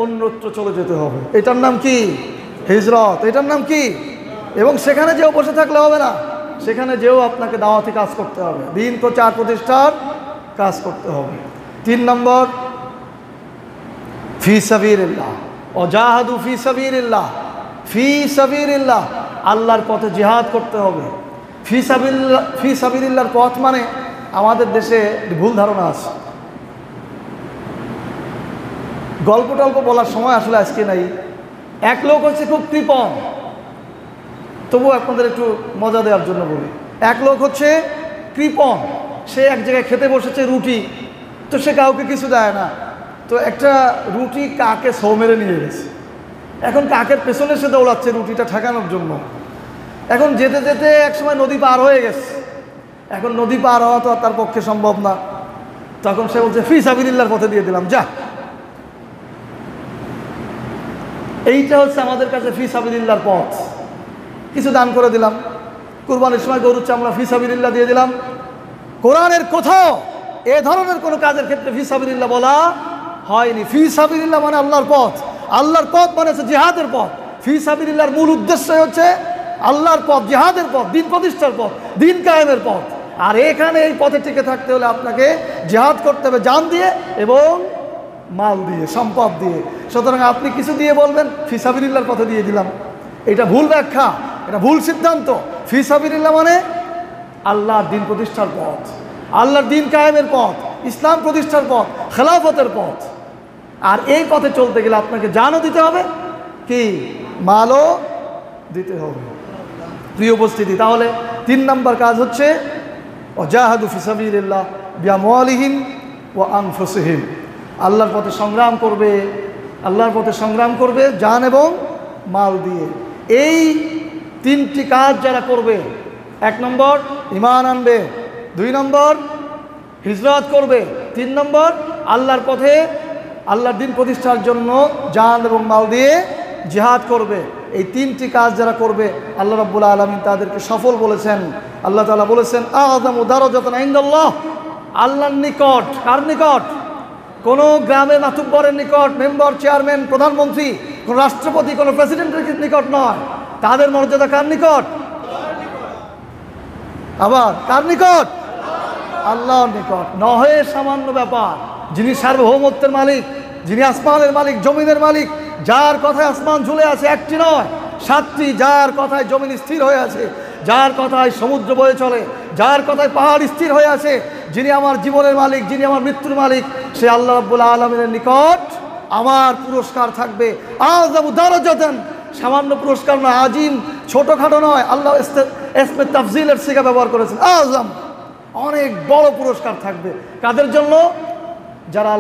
S1: অন্যত্র চলে যেতে হবে। এটার নাম কি? হিজরত। এটার নাম কি? এবং সেখানে যেও বসে থাকলে হবে না, সেখানে যেও আপনাকে দাওয়াতি কাজ করতে হবে, দিন প্রচার প্রতিষ্ঠার কাজ করতে হবে। 3 নম্বর, ফি সাবিলিল্লাহ, ওয়াজাহাদু ফি সাবিলিল্লাহ। ফি সাবিলিল্লাহ, আল্লাহর পথে জিহাদ করতে হবে। ফি সাবিলিল্লাহর পথ মানে আমাদের দেশে ভুল ধারণা আছে। গল্প টল্প বলার সময় আসলে আজকে নাই। এক লোক হচ্ছে খুব কৃপণ, তবুও আপনাদের একটু মজা দেওয়ার জন্য বলি। এক লোক হচ্ছে কৃপণ, সে এক জায়গায় খেতে বসেছে রুটি, তো সে কাউকে কিছু দেয় না। তো একটা রুটি কাকে সৌ মেরে নিয়ে গেছে। এখন কাকের পেছনে সে দৌড়াচ্ছে রুটিটা ঠেকানোর জন্য। এখন যেতে যেতে একসময় নদী পার হয়ে গেছে। এখন নদী পার হওয়া তো আর তার পক্ষে সম্ভব না। তখন সে বলছে ফি সাবিলিল্লাহর পথে দিয়ে দিলাম, যা। এইটা হচ্ছে আমাদের কাছে ফি সাবিলিল্লাহর পথ। কিছু দান করে দিলাম, কুরবানির সময় গরুর চামড়া ফি সাবিলিল্লাহ দিয়ে দিলাম। কোরআনের কোথাও এ ধরনের কোনো কাজের ক্ষেত্রে ফি সাবিলিল্লাহ বলা হয়নি। ফি সাবিলিল্লাহ মানে আল্লাহর পথ। আল্লাহর পথ মানে হচ্ছে জিহাদের পথ। ফি সাবিলিল্লাহর মূল উদ্দেশ্য হচ্ছে আল্লাহর পথ, জিহাদের পথ, দিন প্রতিষ্ঠার পথ, দিন কায়েমের পথ। আর এখানে এই পথে টিকে থাকতে হলে আপনাকে জিহাদ করতে হবে জান দিয়ে এবং মাল দিয়ে, সম্পদ দিয়ে। সুতরাং আপনি কিছু দিয়ে বলবেন ফি সাবিলিল্লাহর পথে দিয়ে দিলাম, এটা ভুল ব্যাখ্যা, এটা ভুল সিদ্ধান্ত। ফি সাবিলিল্লাহ মানে আল্লাহর দিন প্রতিষ্ঠার পথ, আল্লাহর দিন কায়েমের পথ, ইসলাম প্রতিষ্ঠার পথ, খেলাফতের পথ। আর এই পথে চলতে গেলে আপনাকে জানও দিতে হবে, কি মালও দিতে হবে। প্রিয় উপস্থিতি, তাহলে 3 নম্বর কাজ হচ্ছে ওয়াজাহাদু ফি সাবিলিল্লাহ বিআমওয়ালিহিম ওয়া আনফুসিহিম। আল্লাহর পথে সংগ্রাম করবে, আল্লাহর পথে সংগ্রাম করবে জান এবং মাল দিয়ে। এই 3টি কাজ যারা করবে, 1 নম্বর ঈমান আনবে, 2 নম্বর হিজরত করবে, 3 নম্বর আল্লাহর পথে আল্লাহর দিন প্রতিষ্ঠার জন্য জান এবং মাল দিয়ে জিহাদ করবে। এই 3টি কাজ যারা করবে আল্লাহ রাব্বুল আলামিন তাদেরকে সফল বলেছেন। আল্লাহ তাআলা বলেছেন আযমু দারাজাতান ইনদাল্লাহ, আল্লাহর নিকট। কার নিকট? কোনো গ্রামে মাতুব্বরের নিকট, মেম্বার, চেয়ারম্যান, প্রধানমন্ত্রী, কোনো রাষ্ট্রপতি, কোনো প্রেসিডেন্টের নিকট নয়। তাদের মর্যাদা কার নিকট? আবার কার নিকট? আল্লাহর নিকট। নহে সামান্য ব্যাপার। যিনি সার্বভৌমত্বের মালিক, যিনি আসমানের মালিক, জমিনের মালিক, যার কথায় আসমান ঝুলে আছে, 1টি নয় 7টি, যার কথায় জমিন স্থির হয়ে আছে, যার কথায় সমুদ্র বয়ে চলে, যার কথায় পাহাড় স্থির হয়ে আছে, যিনি আমার জীবনের মালিক, যিনি আমার মৃত্যুর মালিক, সে আল্লাহ রাব্বুল আলামিনের নিকট আমার পুরস্কার থাকবে। আযমু দারাজাতান, সামান্য পুরস্কার নয়, আজিম, ছোটোখাটো নয়। আল্লাহ ইসমে তাফজিলের সিগা ব্যবহার করেছেন। আযম, অনেক বড় পুরস্কার থাকবে। কাদের জন্য? যারা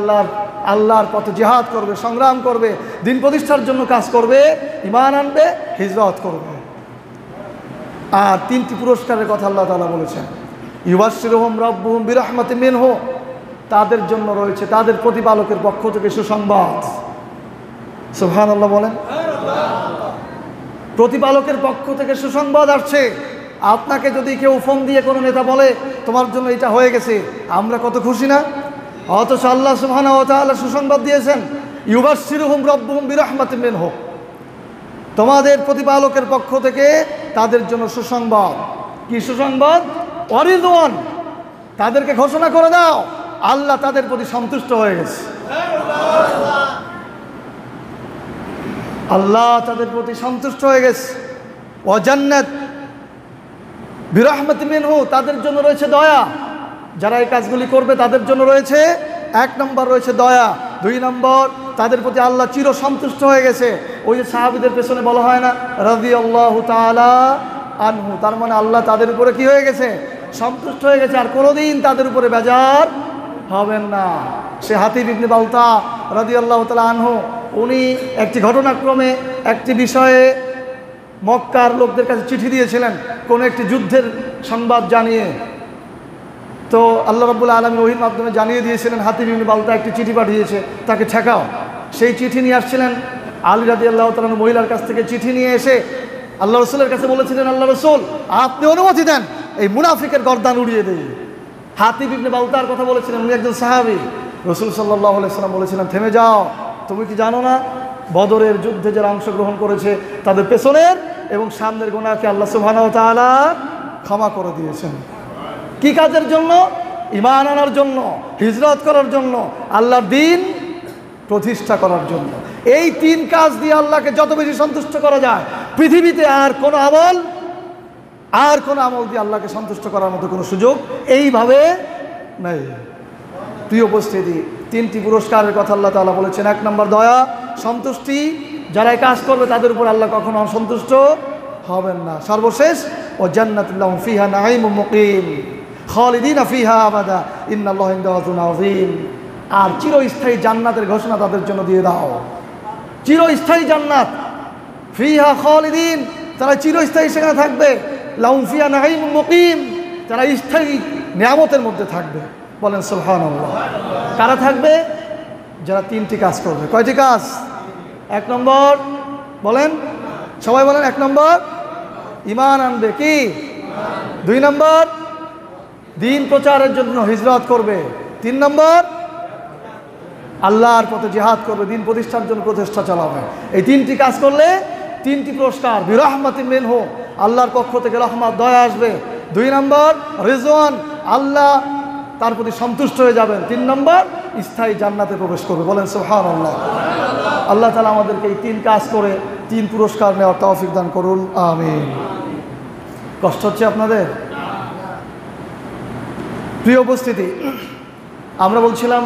S1: আল্লাহর পথে জিহাদ করবে, সংগ্রাম করবে, দিন প্রতিষ্ঠার জন্য কাজ করবে, ঈমান আনবে, হিজরত করবে। আর 3টি পুরস্কারের কথা আল্লাহ তাআলা বলেছেন। ইউবাশশিরুহুম রাব্বুহুম বিরাহমাতিন মিনহু, তাদের জন্য রয়েছে তাদের প্রতিপালকের পক্ষ থেকে সুসংবাদ। সুবহানাল্লাহ বলেন। প্রতিপালকের পক্ষ থেকে সুসংবাদ আসছে। আপনাকে যদি কেউ ফোন দিয়ে কোনো নেতা বলে তোমার জন্য এটা হয়ে গেছে, আমরা কত খুশি না? অথচ আল্লাহ সুবহানাহু ওয়া তাআলা সুসংবাদ দিয়েছেন ইউবাশশিরুহুম রাব্বুহুম বিরাহমাতিন মিনহু, তোমাদের প্রতিপালকের পক্ষ থেকে তাদের জন্য সুসংবাদ। কি সুসংবাদ? ওয়ারিদওয়ান, তাদেরকে ঘোষণা করে দাও আল্লাহ তাদের প্রতি সন্তুষ্ট হয়ে গেছে। আল্লাহ তাদের প্রতি সন্তুষ্ট হয়ে গেছে। ওয়া জান্নাত বিরহমাতি মিনহু, তাদের জন্য রয়েছে দয়া। যারা এই কাজগুলি করবে তাদের জন্য রয়েছে 1 নম্বর রয়েছে দয়া, 2 নম্বর তাদের প্রতি আল্লাহ চির সন্তুষ্ট হয়ে গেছে। ওই যে সাহাবীদের পেছনে বলা হয় না রাদিয়াল্লাহু তাআলা আনহু, তার মানে আল্লাহ তাদের উপরে কি হয়ে গেছে? সন্তুষ্ট হয়ে গেছে, আর কোনোদিন তাদের উপরে বেজার হবেন না। সে হাতিব ইবনে বালতা রাদিয়াল্লাহু তাআলা আনহু, উনি একটি ঘটনাক্রমে একটি বিষয়ে মক্কার লোকদের কাছে চিঠি দিয়েছিলেন, কোনো একটি যুদ্ধের সংবাদ জানিয়ে। তো আল্লাহ রাব্বুল আলামিন ওহীর মাধ্যমে জানিয়ে দিয়েছিলেন হাতিব ইবনে বালতা একটি চিঠি পাঠিয়েছে, তাকে ঠেকাও। সেই চিঠি নিয়ে আসছিলেন আলী রাদিয়াল্লাহু তাআলা মহিলার কাছ থেকে চিঠি নিয়ে এসে আল্লাহ রসুলের কাছে বলেছিলেন, আল্লাহ রসুল আপনি অনুমতি দেন এই মুনাফিকের গর্দান উড়িয়ে দেই। হাতিব ইবনে বালতার কথা বলেছিলেন, উনি একজন সাহাবী। রসুল সাল্লাল্লাহু আলাইহি সাল্লাম বলেছিলেন, থেমে যাও, তুমি কি জানো না বদরের যুদ্ধে যারা অংশগ্রহণ করেছে তাদের পেছনের এবং সামনের গুনাহকে আল্লাহ সুবহানাহু ওয়া তাআলা ক্ষমা করে দিয়েছেন। কি কাজের জন্য? ঈমান আনার জন্য, হিজরত করার জন্য, আল্লাহর দ্বীন প্রতিষ্ঠা করার জন্য। এই 3 কাজ দিয়ে আল্লাহকে যত বেশি সন্তুষ্ট করা যায়, পৃথিবীতে আর কোনো আমল দিয়ে আল্লাহকে সন্তুষ্ট করার মতো কোনো সুযোগ এইভাবে নেই। প্রিয় উপস্থিতি, 3টি পুরস্কারের কথা আল্লাহ তাআলা বলেছেন। 1 নম্বর দয়া, সন্তুষ্টি। যারা এই কাজ করবে তাদের উপর আল্লাহ কখনো অসন্তুষ্ট হবেন না। সর্বশেষ ও জান্নাতুল লাহুম ফিহা নাঈমুম মুকিম খালিদিনা ফিহা আবাদা ইন্নাল্লাহা ইনদাহু আজরুন আযীম। আর চিরস্থায়ী জান্নাতের ঘোষণা তাদের জন্য দিয়ে দাও। চিরস্থায়ী জান্নাত, ফিহা খালিদিন, তারা চিরস্থায়ী সেখানে থাকবে। লাহুম ফিহা নাঈমুম মুকিম, তারা স্থায়ী নিয়ামতের মধ্যে থাকবে। বলেন সুবহানাল্লাহ। কারা থাকবে? যারা 3টি কাজ করবে। কয়টি কাজ? 1 নম্বর বলেন, সবাই বলেন। 1 নম্বর ঈমান আনবে, কি? 2 নম্বর দ্বীন প্রচারের জন্য হিজরত করবে। 3 নম্বর আল্লাহর পথে জিহাদ করবে, দ্বীন প্রতিষ্ঠার জন্য প্রচেষ্টা চালাবে। এই 3টি কাজ করলে 3টি পুরস্কার। বিরহমাতিন মিনহু, আল্লাহর পক্ষ থেকে রহমত, দয়া আসবে। 2 নম্বর রিজওয়ান, আল্লাহ তার প্রতি সন্তুষ্ট হয়ে যাবেন। 3 নম্বর স্থায়ী জান্নাতে প্রবেশ করবে। বলেন সুবহানাল্লাহ। আল্লাহ তাআলা আমাদেরকে এই 3 কাজ করে 3 পুরস্কার নেওয়ার তৌফিক দান করুন, আমিন। কষ্ট হচ্ছে আপনাদের? প্রিয় উপস্থিতি, আমরা বলছিলাম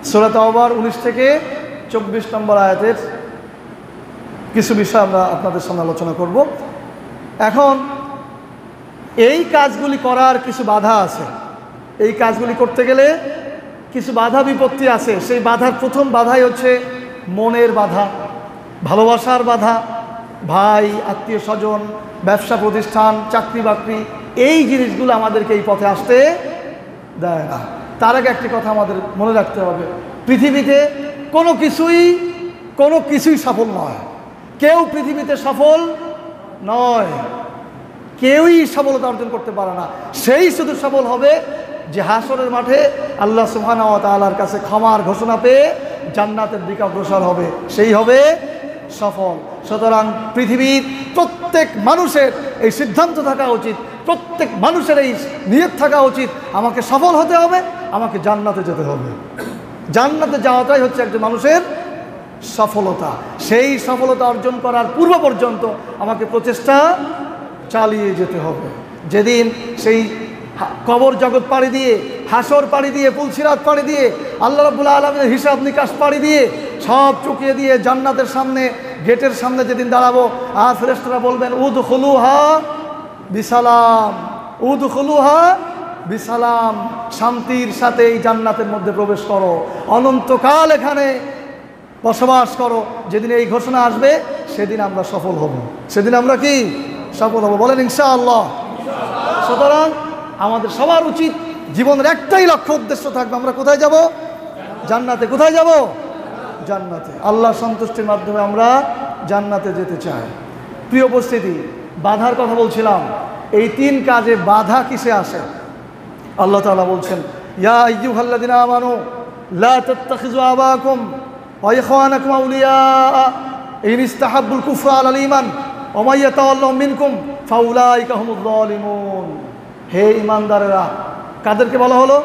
S1: সূরা তাওবার 19 থেকে 24 নম্বর আয়াতের কিছু বিষয় আমরা আপনাদের সামনে আলোচনা করব। এখন এই কাজগুলি করার কিছু বাধা আছে। এই কাজগুলি করতে গেলে কিছু বাধা বিপত্তি আছে। সেই বাধার প্রথম বাধাই হচ্ছে মনের বাধা, ভালোবাসার বাধা। ভাই, আত্মীয় স্বজন, ব্যবসা প্রতিষ্ঠান, চাকরি বাকরি, এই জিনিসগুলো আমাদেরকে এই পথে আসতে দেয় না। তার আগে একটি কথা আমাদের মনে রাখতে হবে, পৃথিবীতে কোনো কিছুই সফল নয়। কেউ পৃথিবীতে সফল নয়, কেউই সফলতা অর্জন করতে পারে না। সেই শুধু সফল হবে যে হাসরের মাঠে আল্লাহ সুবহানাহু ওয়া তাআলার কাছে ক্ষমার ঘোষণা পেয়ে জান্নাতের দিকে অগ্রসর হবে, সেই হবে সফল। সুতরাং পৃথিবীর প্রত্যেক মানুষের এই সিদ্ধান্ত থাকা উচিত, প্রত্যেক মানুষের এই নিয়ত থাকা উচিত, আমাকে সফল হতে হবে, আমাকে জান্নাতে যেতে হবে। জান্নাতে যাওয়াটাই হচ্ছে একজন মানুষের সফলতা। সেই সফলতা অর্জন করার পূর্ব পর্যন্ত আমাকে প্রচেষ্টা চালিয়ে যেতে হবে। যেদিন সেই কবর জগৎ পাড়ি দিয়ে, হাসর পাড়ি দিয়ে, পুলসিরাত পাড়ি দিয়ে, আল্লাহ রাব্বুল আলামিনের হিসাব নিকাশ পাড়ি দিয়ে, সব চুকিয়ে দিয়ে জান্নাতের সামনে, গেটের সামনে যেদিন দাঁড়াবো, আর ফেরেশতারা বলবেন উদখুলুহা বিসালাম, উদখুলুহা বিসালাম, শান্তির সাথে এই জান্নাতের মধ্যে প্রবেশ করো, অনন্তকাল এখানে বসবাস করো। যেদিন এই ঘোষণা আসবে সেদিন আমরা সফল হব। সেদিন আমরা কি সফল হব? বলেন ইনশাআল্লাহ। সুতরাং আমাদের সবার উচিত, জীবনের একটাই লক্ষ্য উদ্দেশ্য থাকবে, আমরা কোথায় যাব? জান্নাতে। কোথায় যাব? জান্নাতে। আল্লাহ সন্তুষ্টির মাধ্যমে আমরা জান্নাতে যেতে চাই। প্রিয় উপস্থিতি, বাধার কথা বলছিলাম। এই 3 কাজে বাধা কিসে আসে? আল্লাহ তাআলা বলছেন, ইয়া আইয়ুহাল্লাযিনা আমানু লা তাত্তাখিযু আবাকুম ওয়া ইখওয়ানাকুম আউলিয়া ইন ইসতাহাব্বুল কুফরা আলাল ঈমান ওয়া মান ইয়াতাওয়াল্লাহু মিনকুম ফাউলাইকা হুমুয যালিমুন। হে ঈমানদারেরা, কাদেরকে বলা হলো?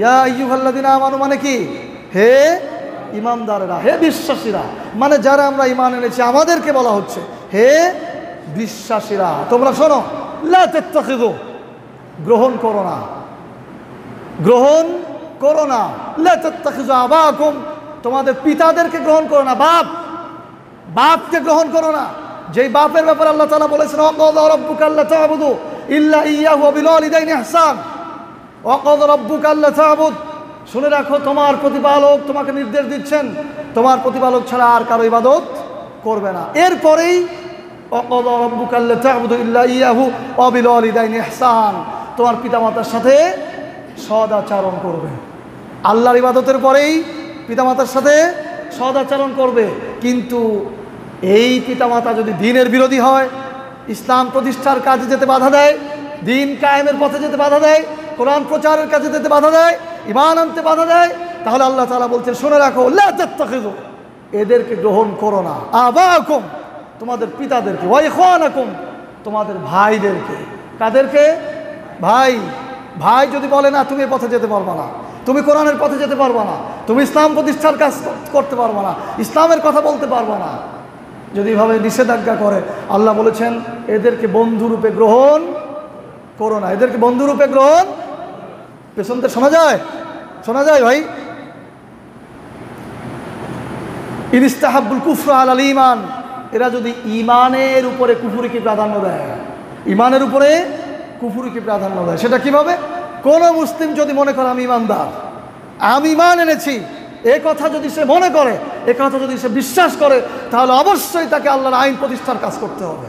S1: ইয়া আইয়ুহাল্লাযিনা আমানু মানে কি? হে ঈমানদারেরা, হে বিশ্বাসীরা, মানে যারা আমরা ঈমান এনেছি আমাদেরকে বলা হচ্ছে হে বিশ্বাসীরা তোমরা শোনো, লা তাত্তাখিযু, গ্রহণ করো না, গ্রহণ করো না, লা তাত্তাখিযু আবাকুম, তোমাদের পিতাদেরকে গ্রহণ করো না, বাপকে গ্রহণ করো না। যেই বাপের ব্যাপারে আল্লাহ তাআলা বলেছেন ওয়াকাযা রাব্বুকা আল্লা তা'বুদু ইল্লা ইয়্যাহু ওয়া বিল ওয়ালিদাইনি ইহসান, ওয়াকাযা রাব্বুকা আল্লা তা'বুদ, শুনে রাখো তোমার প্রতিপালক তোমাকে নির্দেশ দিচ্ছেন তোমার প্রতিপালক ছাড়া আর কারো ইবাদত করবে না। এরপরেই ওয়াকাযা রাব্বুকা আল্লা তা'বুদু ইল্লা ইয়্যাহু ওয়া বিল ওয়ালিদাইনি ইহসান, তোমার পিতামাতার সাথে সদাচরণ করবে। আল্লাহর ইবাদতের পরেই পিতামাতার সাথে সদাচরণ করবে। কিন্তু এই পিতামাতা যদি দ্বীনের বিরোধী হয়, ইসলাম প্রতিষ্ঠার কাজে যেতে বাধা দেয়, দ্বীন কায়েমের পথে যেতে বাধা দেয়, কোরআন প্রচারের কাজে যেতে বাধা দেয়, ঈমান আনতে বাধা দেয়, তাহলে আল্লাহ তাআলা বলছেন শুনে রাখো লা তাত্তাখিযু, এদেরকে গ্রহণ করো না, আবাকুম, তোমাদের পিতাদেরকে, ওয়া ইখওয়ানাকুম, তোমাদের ভাইদেরকে। কাদেরকে? ভাই। ভাই যদি বলে না তুমি এই পথে যেতে পারবা না, তুমি কোরআনের পথে যেতে পারবা না, তুমি ইসলাম প্রতিষ্ঠার কাজ করতে পারবা না, ইসলামের কথা বলতে পারবা না, যদি এভাবে নিষেধাজ্ঞা করে, আল্লাহ বলেছেন এদেরকে বন্ধুরূপে গ্রহণ করো না, এদেরকে বন্ধুরূপে গ্রহণ। পেছনতে শোনা যায়, শোনা যায় ভাই, ইনিস্তাহাব্বুল কুফর আলাল ঈমান, এরা যদি ঈমানের উপরে কুফরিকে প্রাধান্য দেয়, ঈমানের উপরে কুফরিকে প্রাধান্য দেয়, সেটা কিভাবে? কোন মুসলিম যদি মনে করে আমি ঈমানদার, আমি ঈমান এনেছি, এ কথা যদি সে মনে করে, এ কথা যদি সে বিশ্বাস করে, তাহলে অবশ্যই তাকে আল্লাহর আইন প্রতিষ্ঠার কাজ করতে হবে।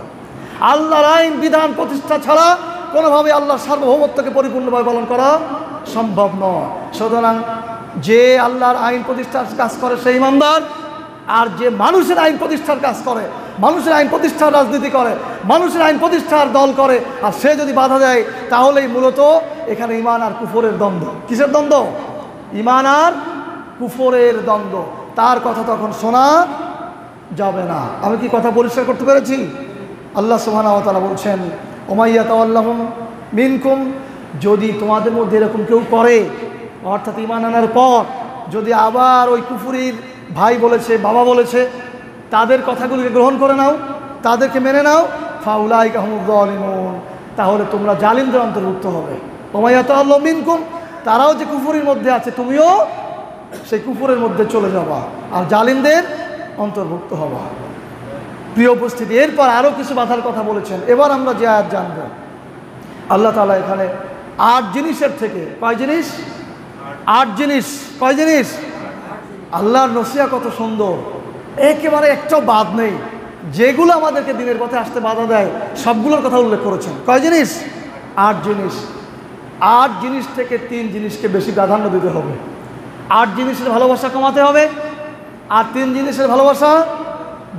S1: আল্লাহর আইন বিধান প্রতিষ্ঠা ছাড়া কোনোভাবে আল্লাহর সার্বভৌমত্বকে পরিপূর্ণভাবে পালন করা সম্ভব নয়। সুতরাং যে আল্লাহর আইন প্রতিষ্ঠার কাজ করে সে ঈমানদার, আর যে মানুষের আইন প্রতিষ্ঠার কাজ করে, মানুষের আইন প্রতিষ্ঠার রাজনীতি করে, মানুষের আইন প্রতিষ্ঠার দল করে, আর সে যদি বাধা দেয়, তাহলেই মূলত এখানে ঈমান আর কুফরের দ্বন্দ্ব। কিসের দ্বন্দ্ব? ঈমান আর কুফরের দ্বন্দ্ব। তার কথা তখন শোনা যাবে না। আমি কি কথা পরিষ্কার করতে পেরেছি? আল্লাহ সুবহানাহু ওয়া তাআলা বলছেন ওমাইয়া তাওয়াল্লাহুম মিনকুম, যদি তোমাদের মধ্যে এরকম কেউ করে, অর্থাৎ ঈমান আনার পর যদি আবার ওই কুফরির ভাই বলেছে, বাবা বলেছে, তাদের কথাগুলিকে গ্রহণ করে নাও, তাদেরকে মেনে নাও, ফাউলাইকা হুমুয যালিমুন, তাহলে তোমরা জালিমদের অন্তর্ভুক্ত হবে। ওমাইয়া তাওয়াল্লাহুম মিনকুম, তারাও যে কুফরির মধ্যে আছে তুমিও সেই কুফরের মধ্যে চলে যাবা আর জালিমদের অন্তর্ভুক্ত হবা। প্রিয় উপস্থিতি, এরপর আরও কিছু বাধার কথা বলেছেন। এবার আমরা যে আয়াত জানব, আল্লাহ তাআলা এখানে 8 জিনিসের থেকে, কয় জিনিস? 8 জিনিস। কয় জিনিস? আল্লাহর নসিহত কত সুন্দর, একেবারে একটাও বাদ নেই, যেগুলো আমাদেরকে দিনের পথে আসতে বাধা দেয় সবগুলোর কথা উল্লেখ করেছেন। কয় জিনিস? 8 জিনিস। 8 জিনিস থেকে 3 জিনিসকে বেশি প্রাধান্য দিতে হবে। 8 জিনিসের ভালোবাসা কমাতে হবে, আর 3 জিনিসের ভালোবাসা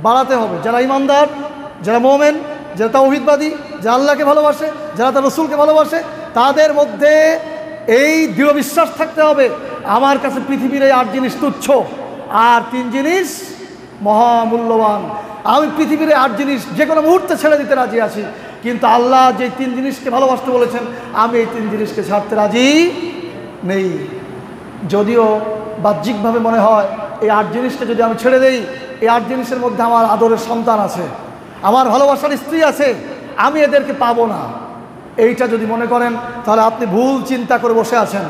S1: বাড়াতে হবে। যারা ইমানদার, যারা মোমেন, যারা তাওহীদবাদী, যারা আল্লাহকে ভালোবাসে, যারা তার রসুলকে ভালোবাসে, তাদের মধ্যে এই দৃঢ় বিশ্বাস থাকতে হবে আমার কাছে পৃথিবীর এই 8 জিনিস তুচ্ছ, আর 3 জিনিস মহামূল্যবান। আমি পৃথিবীর 8 জিনিস যে কোনো মুহূর্তে ছেড়ে দিতে রাজি আছি, কিন্তু আল্লাহ যে 3 জিনিসকে ভালোবাসতে বলেছেন, আমি এই 3 জিনিসকে ছাড়তে রাজি নেই। যদিও বাহ্যিকভাবে মনে হয় এই 8 জিনিসকে যদি আমি ছেড়ে দেই, এই 8 জিনিসের মধ্যে আমার আদরের সন্তান আছে, আমার ভালোবাসার স্ত্রী আছে, আমি এদেরকে পাবো না, এইটা যদি মনে করেন তাহলে আপনি ভুল চিন্তা করে বসে আছেন।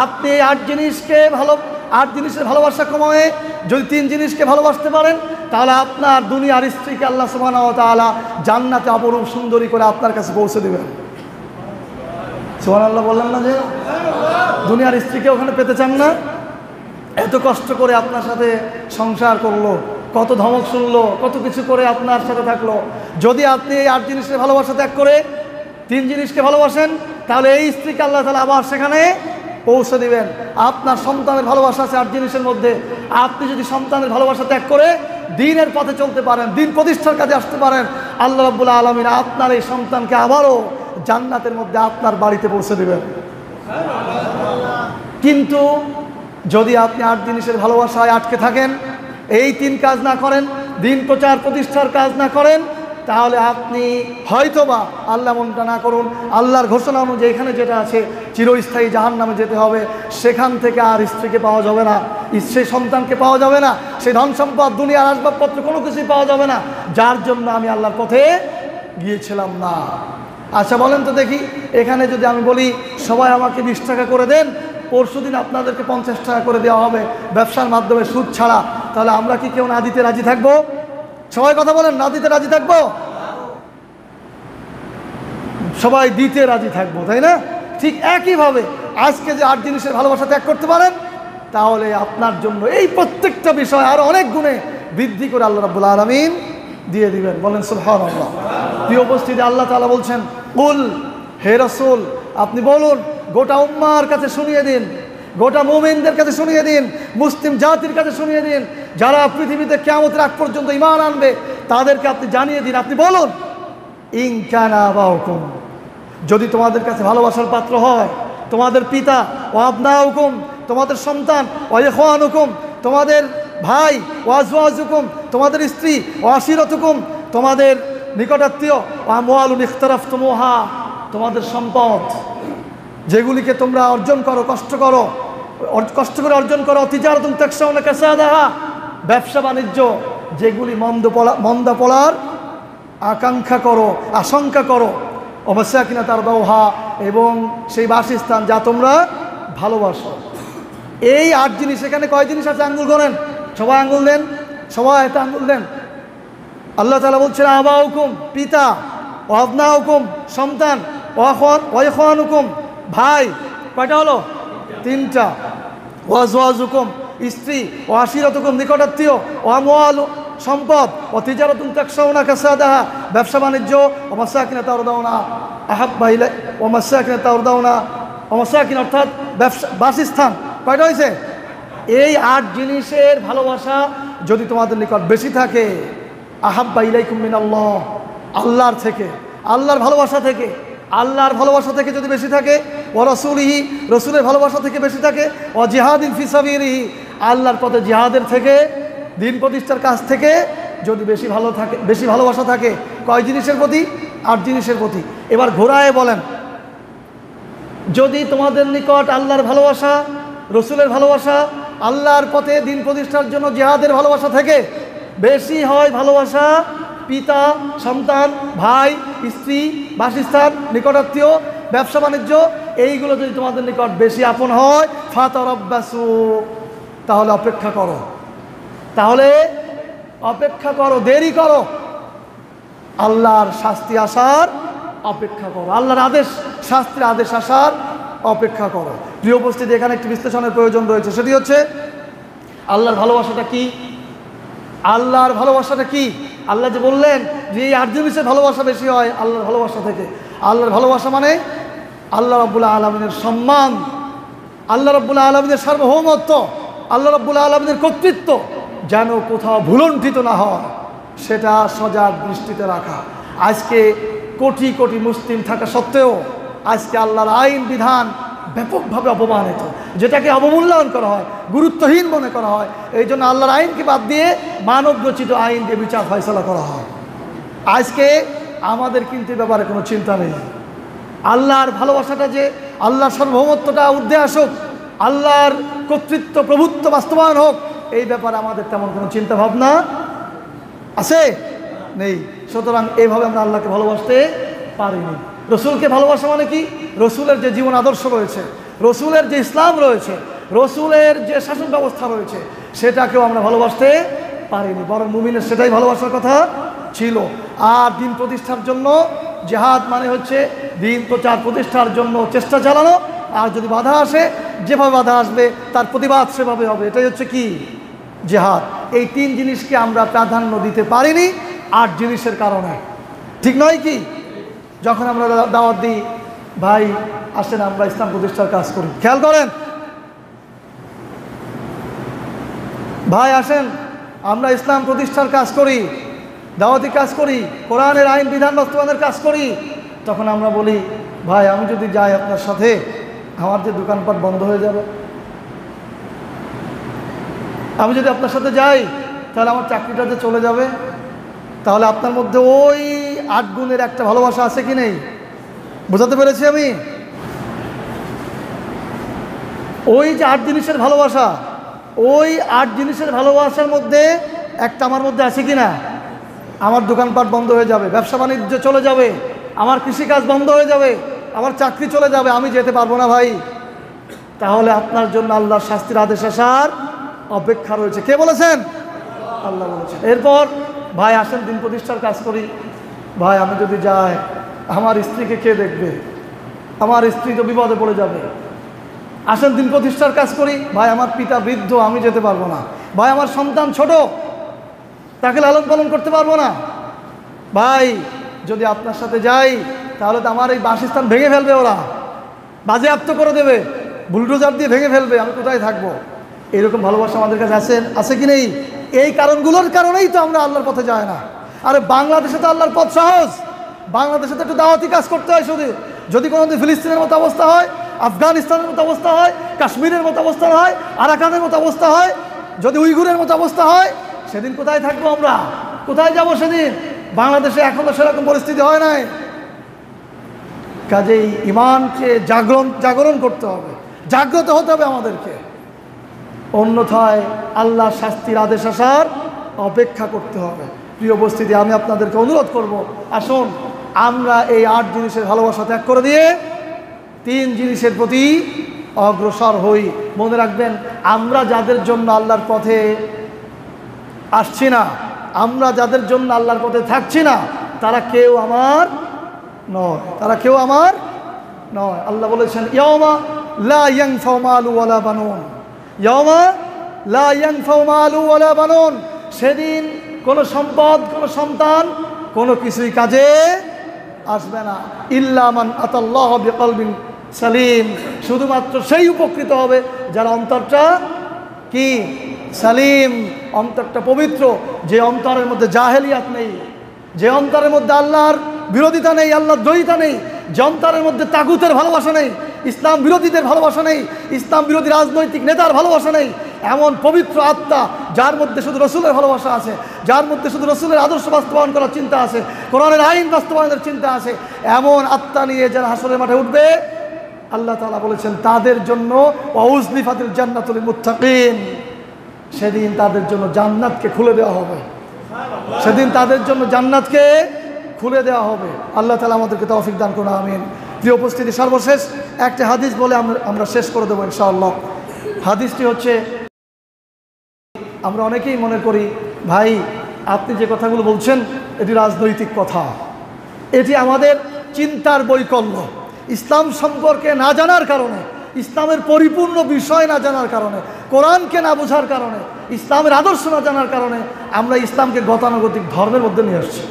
S1: আপনি এই 8 জিনিসের ভালোবাসা কমায় যদি 3 জিনিসকে ভালোবাসতে পারেন, তাহলে আপনার দুনিয়ার স্ত্রীকে আল্লাহ সুবহানাহু ওয়া তাআলা জান্নাতে অপরূপ সুন্দরী করে আপনার কাছে পৌঁছে দেবেন। সুবহানাল্লাহ বললেন না? যে দুনিয়ার স্ত্রীকে ওখানে পেতে চান না? এত কষ্ট করে আপনার সাথে সংসার করলো, কত ধমক শুনলো, কত কিছু করে আপনার সাথে থাকলো, যদি আপনি এই 8 জিনিসের ভালোবাসা ত্যাগ করে 3 জিনিসকে ভালোবাসেন, তাহলে এই স্ত্রীকে আল্লাহ তাআলা আবার সেখানে পৌঁছে দিবেন। আপনার সন্তানের ভালোবাসা আছে 8 জিনিসের মধ্যে, আপনি যদি সন্তানের ভালোবাসা ত্যাগ করে দ্বীনের পথে চলতে পারেন, দ্বীন প্রতিষ্ঠার কাজে আসতে পারেন, আল্লাহ রাব্বুল আলামিন আপনার এই সন্তানকে আবারও জান্নাতের মধ্যে আপনার বাড়িতে পৌঁছে দিবেন। কিন্তু যদি আপনি 8 জিনিসের ভালোবাসায় আটকে থাকেন, এই 3 কাজ না করেন, দ্বীন প্রচার প্রতিষ্ঠার কাজ না করেন, তাহলে আপনি হয়তোবা, আল্লাহ মনটা না করুন, আল্লাহর ঘোষণা অনুযায়ী এখানে যেটা আছে চিরস্থায়ী জাহান্নামে যেতে হবে, সেখান থেকে আর স্ত্রীকে পাওয়া যাবে না, সেই সন্তানকে পাওয়া যাবে না, সেই ধন সম্পদ দুনিয়ার আসবাবপত্র কোনো কিছুই পাওয়া যাবে না, যার জন্য আমি আল্লাহর পথে গিয়েছিলাম না। আচ্ছা বলেন তো দেখি, এখানে যদি আমি বলি সবাই আমাকে 20 টাকা করে দেন, পরশুদিন আপনাদেরকে 50 টাকা করে দেওয়া হবে ব্যবসার মাধ্যমে সুদ ছাড়া, তাহলে আমরা কি কেউ না দিতে রাজি থাকবো? সবাই কথা বলেন, না দিতে রাজি থাকবো? সবাই দিতে রাজি থাকবো, তাই না? ঠিক একইভাবে আজকে যে 8 জিনিসের ভালোবাসা ত্যাগ করতে পারেন, তাহলে আপনার জন্য এই প্রত্যেকটা বিষয় আরো অনেক গুণে বৃদ্ধি করে আল্লাহ রাব্বুল আলামিন দিয়ে দিবেন। বলেন সুবহানাল্লাহ। প্রিয় উপস্থিতি, আল্লাহ তাআলা বলছেন, কুল, হে রাসূল আপনি বলুন, গোটা উম্মার কাছে শুনিয়ে দিন, গোটা মুমিনদের কাছে শুনিয়ে দিন, মুসলিম জাতির কাছে শুনিয়ে দিন, যারা পৃথিবীতে কিয়ামতের আগ পর্যন্ত ঈমান আনবে তাদেরকে আপনি জানিয়ে দিন, আপনি বলুন, ইন কানা আবাউকুম, যদি তোমাদের কাছে ভালোবাসার পাত্র হয় তোমাদের পিতা, ও আবনাউকুম, তোমাদের সন্তান, ও ইখওয়ানুকুম, তোমাদের ভাই, ও আজওয়াজুকুম, তোমাদের স্ত্রী, ও আশিরাতুকুম, তোমাদের নিকটাত্মীয়, ও আমওয়ালুন ইখতারাফতুমুহা, তোমাদের সম্পদ যেগুলিকে তোমরা অর্জন করো, কষ্ট করে অর্জন করো, তিজারাতুন তাকশাউনা কাসাদাহা, ব্যবসা বাণিজ্য যেগুলি মন্দা পড়ার আশঙ্কা করো, অবসাকিনা তারদাউহা, এবং সেই বাসস্থান যা তোমরা ভালোবাসো। এই 8 জিনিস, এখানে কয় জিনিস আছে আঙ্গুল করেন, সবাই আঙ্গুল দেন, সবাই একটা আঙ্গুল দেন। আল্লাহ তাআলা বলছেন আবাউকুম পিতা, ও আবনাউকুম সন্তান, ও ইখওয়ানুকুম ভাই, কয়টা হলো? 3টা। ও আজওয়াজুকুম স্ত্রী, ও আশিরাতুকুম নিকটাত্মীয়, ও আমওয়াল সম্পদ, ও তিজারাতুন তাকশাউনা কাসাদাহা ব্যবসা বাণিজ্য, ও মাসাকিনা তারদাউনা আহাব্বা ইলাই, ও মাসাকিনা তারদাউনা, ও মাসাকিন অর্থাৎ ব্যবসা বাসস্থান। কয়টা হয়েছে? এই 8 জিনিসের ভালোবাসা যদি তোমাদের নিকট বেশি থাকে, আহাব্বা ইলাইকুম মিনাল্লাহ, আল্লাহর থেকে, আল্লাহর ভালোবাসা থেকে, আল্লাহর ভালোবাসা থেকে যদি বেশি থাকে, ও রাসূলিহি, রাসূলের ভালোবাসা থেকে বেশি থাকে, ও জিহাদিন ফি সাবিলিহি, আল্লাহর পথে জিহাদের থেকে, দিন প্রতিষ্ঠার কাজ থেকে যদি বেশি ভালোবাসা থাকে, কয় জিনিসের প্রতি? 8 জিনিসের প্রতি। এবার ঘোরায় বলেন, যদি তোমাদের নিকট আল্লাহর ভালোবাসা, রসুলের ভালোবাসা, আল্লাহর পথে দিন প্রতিষ্ঠার জন্য জিহাদের ভালোবাসা থেকে বেশি হয় ভালোবাসা পিতা, সন্তান, ভাই, স্ত্রী, বাসস্থান, নিকটাত্মীয়, ব্যবসা বাণিজ্য, এইগুলো যদি তোমাদের নিকট বেশি আপন হয়, ফাতারাব্বাসু, তাহলে অপেক্ষা করো, দেরি করো, আল্লাহর শাস্তি আসার অপেক্ষা করো, আল্লাহর আদেশ, শাস্তির আদেশ আসার অপেক্ষা করো। প্রিয় উপস্থিতি, এখানে একটি বিশ্লেষণের প্রয়োজন রয়েছে, সেটি হচ্ছে আল্লাহর ভালোবাসাটা কি? আল্লাহর ভালোবাসাটা কি? আল্লাহ যে বললেন যে এই 8 জিনিসের ভালোবাসা বেশি হয় আল্লাহর ভালোবাসা থেকে। আল্লাহর ভালোবাসা মানে আল্লাহ রাব্বুল আলামিনের সম্মান, আল্লাহ রাব্বুল আলামিনের সার্বভৌমত্ব, আল্লাহ রাব্বুল আলামিনের কর্তৃত্ব যেন কোথাও ভুলণ্ঠিত না হয়, সেটা সজাগ দৃষ্টিতে রাখা। আজকে কোটি কোটি মুসলিম থাকা সত্ত্বেও আজকে আল্লাহর আইন বিধান ব্যাপকভাবে অপমানিত, যেটাকে অবমূল্যায়ন করা হয়, গুরুত্বহীন মনে করা হয়। এই জন্য আল্লাহর আইনকে বাদ দিয়ে মানব রচিত আইন দিয়ে বিচার ফয়সালা করা হয়। আজকে আমাদের কিন্তু এ ব্যাপারে কোনো চিন্তা নেই। আল্লাহর ভালোবাসাটা যে, আল্লাহর সার্বভৌমত্বটা ঊর্ধ্বে আসুক, আল্লাহর কর্তৃত্ব প্রভুত্ব বাস্তবায়ন হোক, এই ব্যাপারে আমাদের তেমন কোনো চিন্তা ভাবনা আছে নেই। সুতরাং এইভাবে আমরা আল্লাহকে ভালোবাসতে পারিনি। রসুলকে ভালোবাসা মানে কি? রসুলের যে জীবন আদর্শ রয়েছে, রসুলের যে ইসলাম রয়েছে, রসুলের যে শাসন ব্যবস্থা রয়েছে, সেটাকেও আমরা ভালোবাসতে পারিনি। বরং মুমিনের সেটাই ভালোবাসার কথা ছিল। আর দিন প্রতিষ্ঠার জন্য জিহাদ মানে হচ্ছে দিন প্রচার প্রতিষ্ঠার জন্য চেষ্টা চালানো, আর যদি বাধা আসে, যেভাবে বাধা আসবে তার প্রতিবাদ সেভাবে হবে, এটাই হচ্ছে কি? জিহাদ। এই 3 জিনিসকে আমরা প্রাধান্য দিতে পারিনি 8 জিনিসের কারণে, ঠিক নয় কি? যখন আমরা দাওয়াত দিই, ভাই আসেন আমরা ইসলাম প্রতিষ্ঠার কাজ করি, খেয়াল করেন, ভাই আসেন আমরা ইসলাম প্রতিষ্ঠার কাজ করি, দাওয়াতি কাজ করি, কোরআনের আইন বিধান বাস্তবায়নের কাজ করি, তখন আমরা বলি, ভাই আমি যদি যাই আপনার সাথে, আমার যে দোকানপাট বন্ধ হয়ে যাবে, আমি যদি আপনার সাথে যাই তাহলে আমার চাকরিটা যে চলে যাবে, তাহলে আপনার মধ্যে ওই 8 গুণের একটা ভালোবাসা আছে কি নেই? বোঝাতে পেরেছি আমি? ওই যে 8 জিনিসের ভালোবাসা, ওই 8 জিনিসের ভালোবাসার মধ্যে একটা আমার মধ্যে আছে কি না? আমার দোকানপাট বন্ধ হয়ে যাবে, ব্যবসা বাণিজ্য চলে যাবে, আমার কৃষিকাজ বন্ধ হয়ে যাবে, আমার চাকরি চলে যাবে, আমি যেতে পারবো না ভাই। তাহলে আপনার জন্য আল্লাহর শাস্তির আদেশ আসার অপেক্ষা রয়েছে। কে বলেছেন? আল্লাহ বলেছেন। এরপর ভাই আসেন দিন প্রতিষ্ঠার কাজ করি। ভাই আমি যদি যাই আমার স্ত্রীকে কে দেখবে? আমার স্ত্রী তো বিপদে পড়ে যাবে। আসেন দিন প্রতিষ্ঠার কাজ করি। ভাই আমার পিতা বৃদ্ধ, আমি যেতে পারবো না। ভাই আমার সন্তান ছোট, তাকে লালন পালন করতে পারবো না। ভাই যদি আপনার সাথে যাই তাহলে তো আমার এই বাসস্থান ভেঙে ফেলবে, ওরা বাজেয়াপ্ত করে দেবে, বুলডোজার দিয়ে ভেঙে ফেলবে, আমি কোথায় থাকবো? এরকম ভালোবাসা আমাদের কাছে আছে কি নেই? এই কারণগুলোর কারণেই তো আমরা আল্লাহর পথে যাই না। আরে বাংলাদেশে তো আল্লাহর পথ সহজ, বাংলাদেশে তো একটু দাওয়াতি কাজ করতে হয় শুধু। যদি কোনোদিন ফিলিস্তিনের মতো অবস্থা হয়, আফগানিস্তানের মতো অবস্থা হয়, কাশ্মীরের মতো অবস্থা হয়, আরাকানের মতো অবস্থা হয়, যদি উইগুরের মতো অবস্থা হয়, সেদিন কোথায় থাকবো আমরা? কোথায় যাব সেদিন? বাংলাদেশে এখনো সেরকম পরিস্থিতি হয় নাই। কাজেই ইমানকে জাগরণ করতে হবে, জাগ্রত হতে হবে আমাদেরকে। অন্যথায় আল্লাহর শাস্তির আদেশ আসার অপেক্ষা করতে হবে। প্রিয় উপস্থিতি, আমি আপনাদেরকে অনুরোধ করব, আসুন আমরা এই 8 জিনিসের ভালোবাসা ত্যাগ করে দিয়ে 3 জিনিসের প্রতি অগ্রসর হই। মনে রাখবেন, আমরা যাদের জন্য আল্লাহর পথে আসছি না, আমরা যাদের জন্য আল্লাহর পথে থাকছি না, তারা কেউ আমার নয়, তারা কেউ আমার নয়। আল্লাহ বলেছেন, ইয়াওমা লা ইয়ানফাউ মালু ওয়ালা বানুন, ইয়াওমা লা ইয়ানফাউ মালু ওয়ালা বানুন, সেদিন কোনো সম্পদ, কোনো সন্তান, কোনো কিছুই কাজে আসবে না। ইল্লা মান আতাল্লাহ বিকলবিন সালিম, শুধুমাত্র সেই উপকৃত হবে যার অন্তরটা কি? সালিম, অন্তরটা পবিত্র, যে অন্তরের মধ্যে জাহেলিয়াত নেই, যে অন্তরের মধ্যে আল্লাহর বিরোধিতা নেই, আল্লাহর দ্রোহিতা নেই, যে অন্তরের মধ্যে তাগুতের ভালোবাসা নেই, ইসলাম বিরোধীদের ভালোবাসা নেই, ইসলাম বিরোধী রাজনৈতিক নেতার ভালোবাসা নেই, এমন পবিত্র আত্মা যার মধ্যে শুধু রসুলের ভালোবাসা আছে, যার মধ্যে শুধু রসুলের আদর্শ বাস্তবায়ন করার চিন্তা আছে, কোরআনের আইন বাস্তবায়নের চিন্তা আছে, এমন আত্মা নিয়ে যারা হাসরের মাঠে উঠবে, আল্লাহ তাআলা বলেছেন তাদের জন্য ওয়াউজলিফাতিল জান্নাতুল মুত্তাকিন, সেদিন তাদের জন্য জান্নাতকে খুলে দেওয়া হবে, সেদিন তাদের জন্য জান্নাতকে খুলে দেওয়া হবে। আল্লাহ তাআলা আমাদেরকে তৌফিক দান করুন, আমিন। প্রিয় উপস্থিতি, সর্বশেষ একটা হাদিস বলে আমরা শেষ করে দেবো ইনশাআল্লাহ। হাদিসটি হচ্ছে, আমরা অনেকেই মনে করি ভাই আপনি যে কথাগুলো বলছেন এটি রাজনৈতিক কথা, এটি আমাদের চিন্তার বৈকল্য। ইসলাম সম্পর্কে না জানার কারণে, ইসলামের পরিপূর্ণ বিষয় না জানার কারণে, কোরআনকে না বোঝার কারণে, ইসলামের আদর্শ না জানার কারণে আমরা ইসলামকে গতানুগতিক ধর্মের মধ্যে নিয়ে আসছি।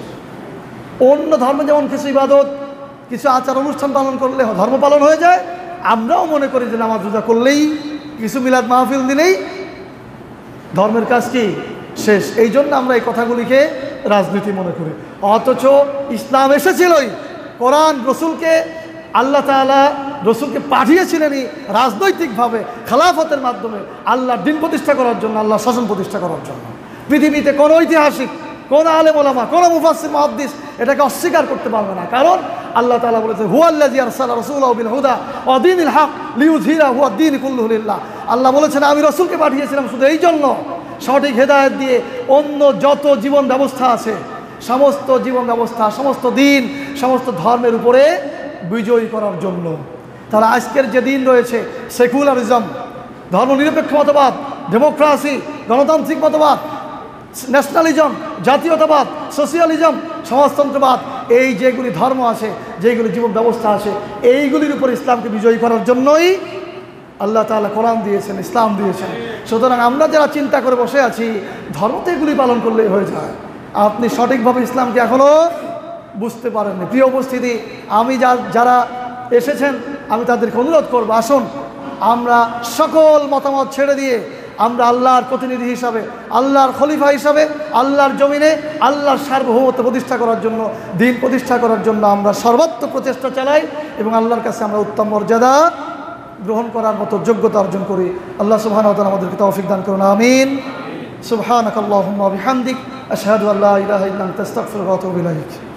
S1: অন্য ধর্মে যেমন কিছু ইবাদত, কিছু আচার অনুষ্ঠান পালন করলে ধর্ম পালন হয়ে যায়, আমরাও মনে করি যে নামাজ রোজা করলেই, কিছু মিলাদ মাহফিল দিলেই ধর্মের কাজ কি শেষ। এই জন্য আমরা এই কথাগুলিকে রাজনীতি মনে করি। অথচ ইসলাম এসেছিলই, কোরআন রসুলকে, আল্লাহ তাআলা রসুলকে পাঠিয়েছিলেনই রাজনৈতিকভাবে, খেলাফতের মাধ্যমে আল্লাহর দ্বীন প্রতিষ্ঠা করার জন্য, আল্লাহর শাসন প্রতিষ্ঠা করার জন্য। পৃথিবীতে কোনো ঐতিহাসিক, কোন আলেম ওলামা, কোন মুফাসসির মুহাদ্দিস এটাকে অস্বীকার করতে পারবে না। কারণ আল্লাহ তাআলা বলেছেন, হুয়াল্লাযী আরসালা রাসূলাহু বিল হুদা ওয়া দীনিল হক লিইয়ুযহিরাহু আদ-দীন কুল্লুহু লিল্লাহ। আল্লাহ বলেছেন, আমি রসুলকে পাঠিয়েছিলাম শুধু এই জন্য, সঠিক হেদায়েত দিয়ে অন্য যত জীবন ব্যবস্থা আছে, সমস্ত জীবন ব্যবস্থা, সমস্ত দিন, সমস্ত ধর্মের উপরে বিজয়ী করার জন্য। তাহলে আজকের যে দিন রয়েছে, সেকুলারিজম, ধর্মনিরপেক্ষ মতবাদ, ডেমোক্রেসি, গণতান্ত্রিক মতবাদ, ন্যাশনালিজম, জাতীয়তাবাদ, সোশিয়ালিজম, সমাজতন্ত্রবাদ, এই যেগুলি ধর্ম আছে, যেগুলি জীবন ব্যবস্থা আছে, এইগুলির উপর ইসলামকে বিজয়ী করার জন্যই আল্লাহ তাআলা কোরআন দিয়েছেন, ইসলাম দিয়েছেন। সুতরাং আমরা যারা চিন্তা করে বসে আছি ধর্ম তো এগুলি পালন করলেই হয়ে যায়, আপনি সঠিকভাবে ইসলামকে এখনও বুঝতে পারেননি। প্রিয় উপস্থিতি, আমি যারা এসেছেন আমি তাদেরকে অনুরোধ করব, আসুন আমরা সকল মতামত ছেড়ে দিয়ে আমরা আল্লাহর প্রতিনিধি হিসাবে, আল্লাহর খলিফা হিসাবে, আল্লাহর জমিনে আল্লাহর সার্বভৌমত্ব প্রতিষ্ঠা করার জন্য, দ্বীন প্রতিষ্ঠা করার জন্য আমরা সর্বাত্মক প্রচেষ্টা চালাই এবং আল্লাহর কাছে আমরা উত্তম মর্যাদা গ্রহণ করার মতো যোগ্যতা অর্জন করি। আল্লাহ সুবহানাহু ওয়া তাআলা আমাদেরকে তৌফিক দান করুন, আমিন। সুবহানাকাল্লাহুম্মা ওয়া বিহামদিক আশহাদু আল্লা ইলাহা ইল্লা আনতা আস্তাগফিরুকা ওয়া আতুবু ইলাইক।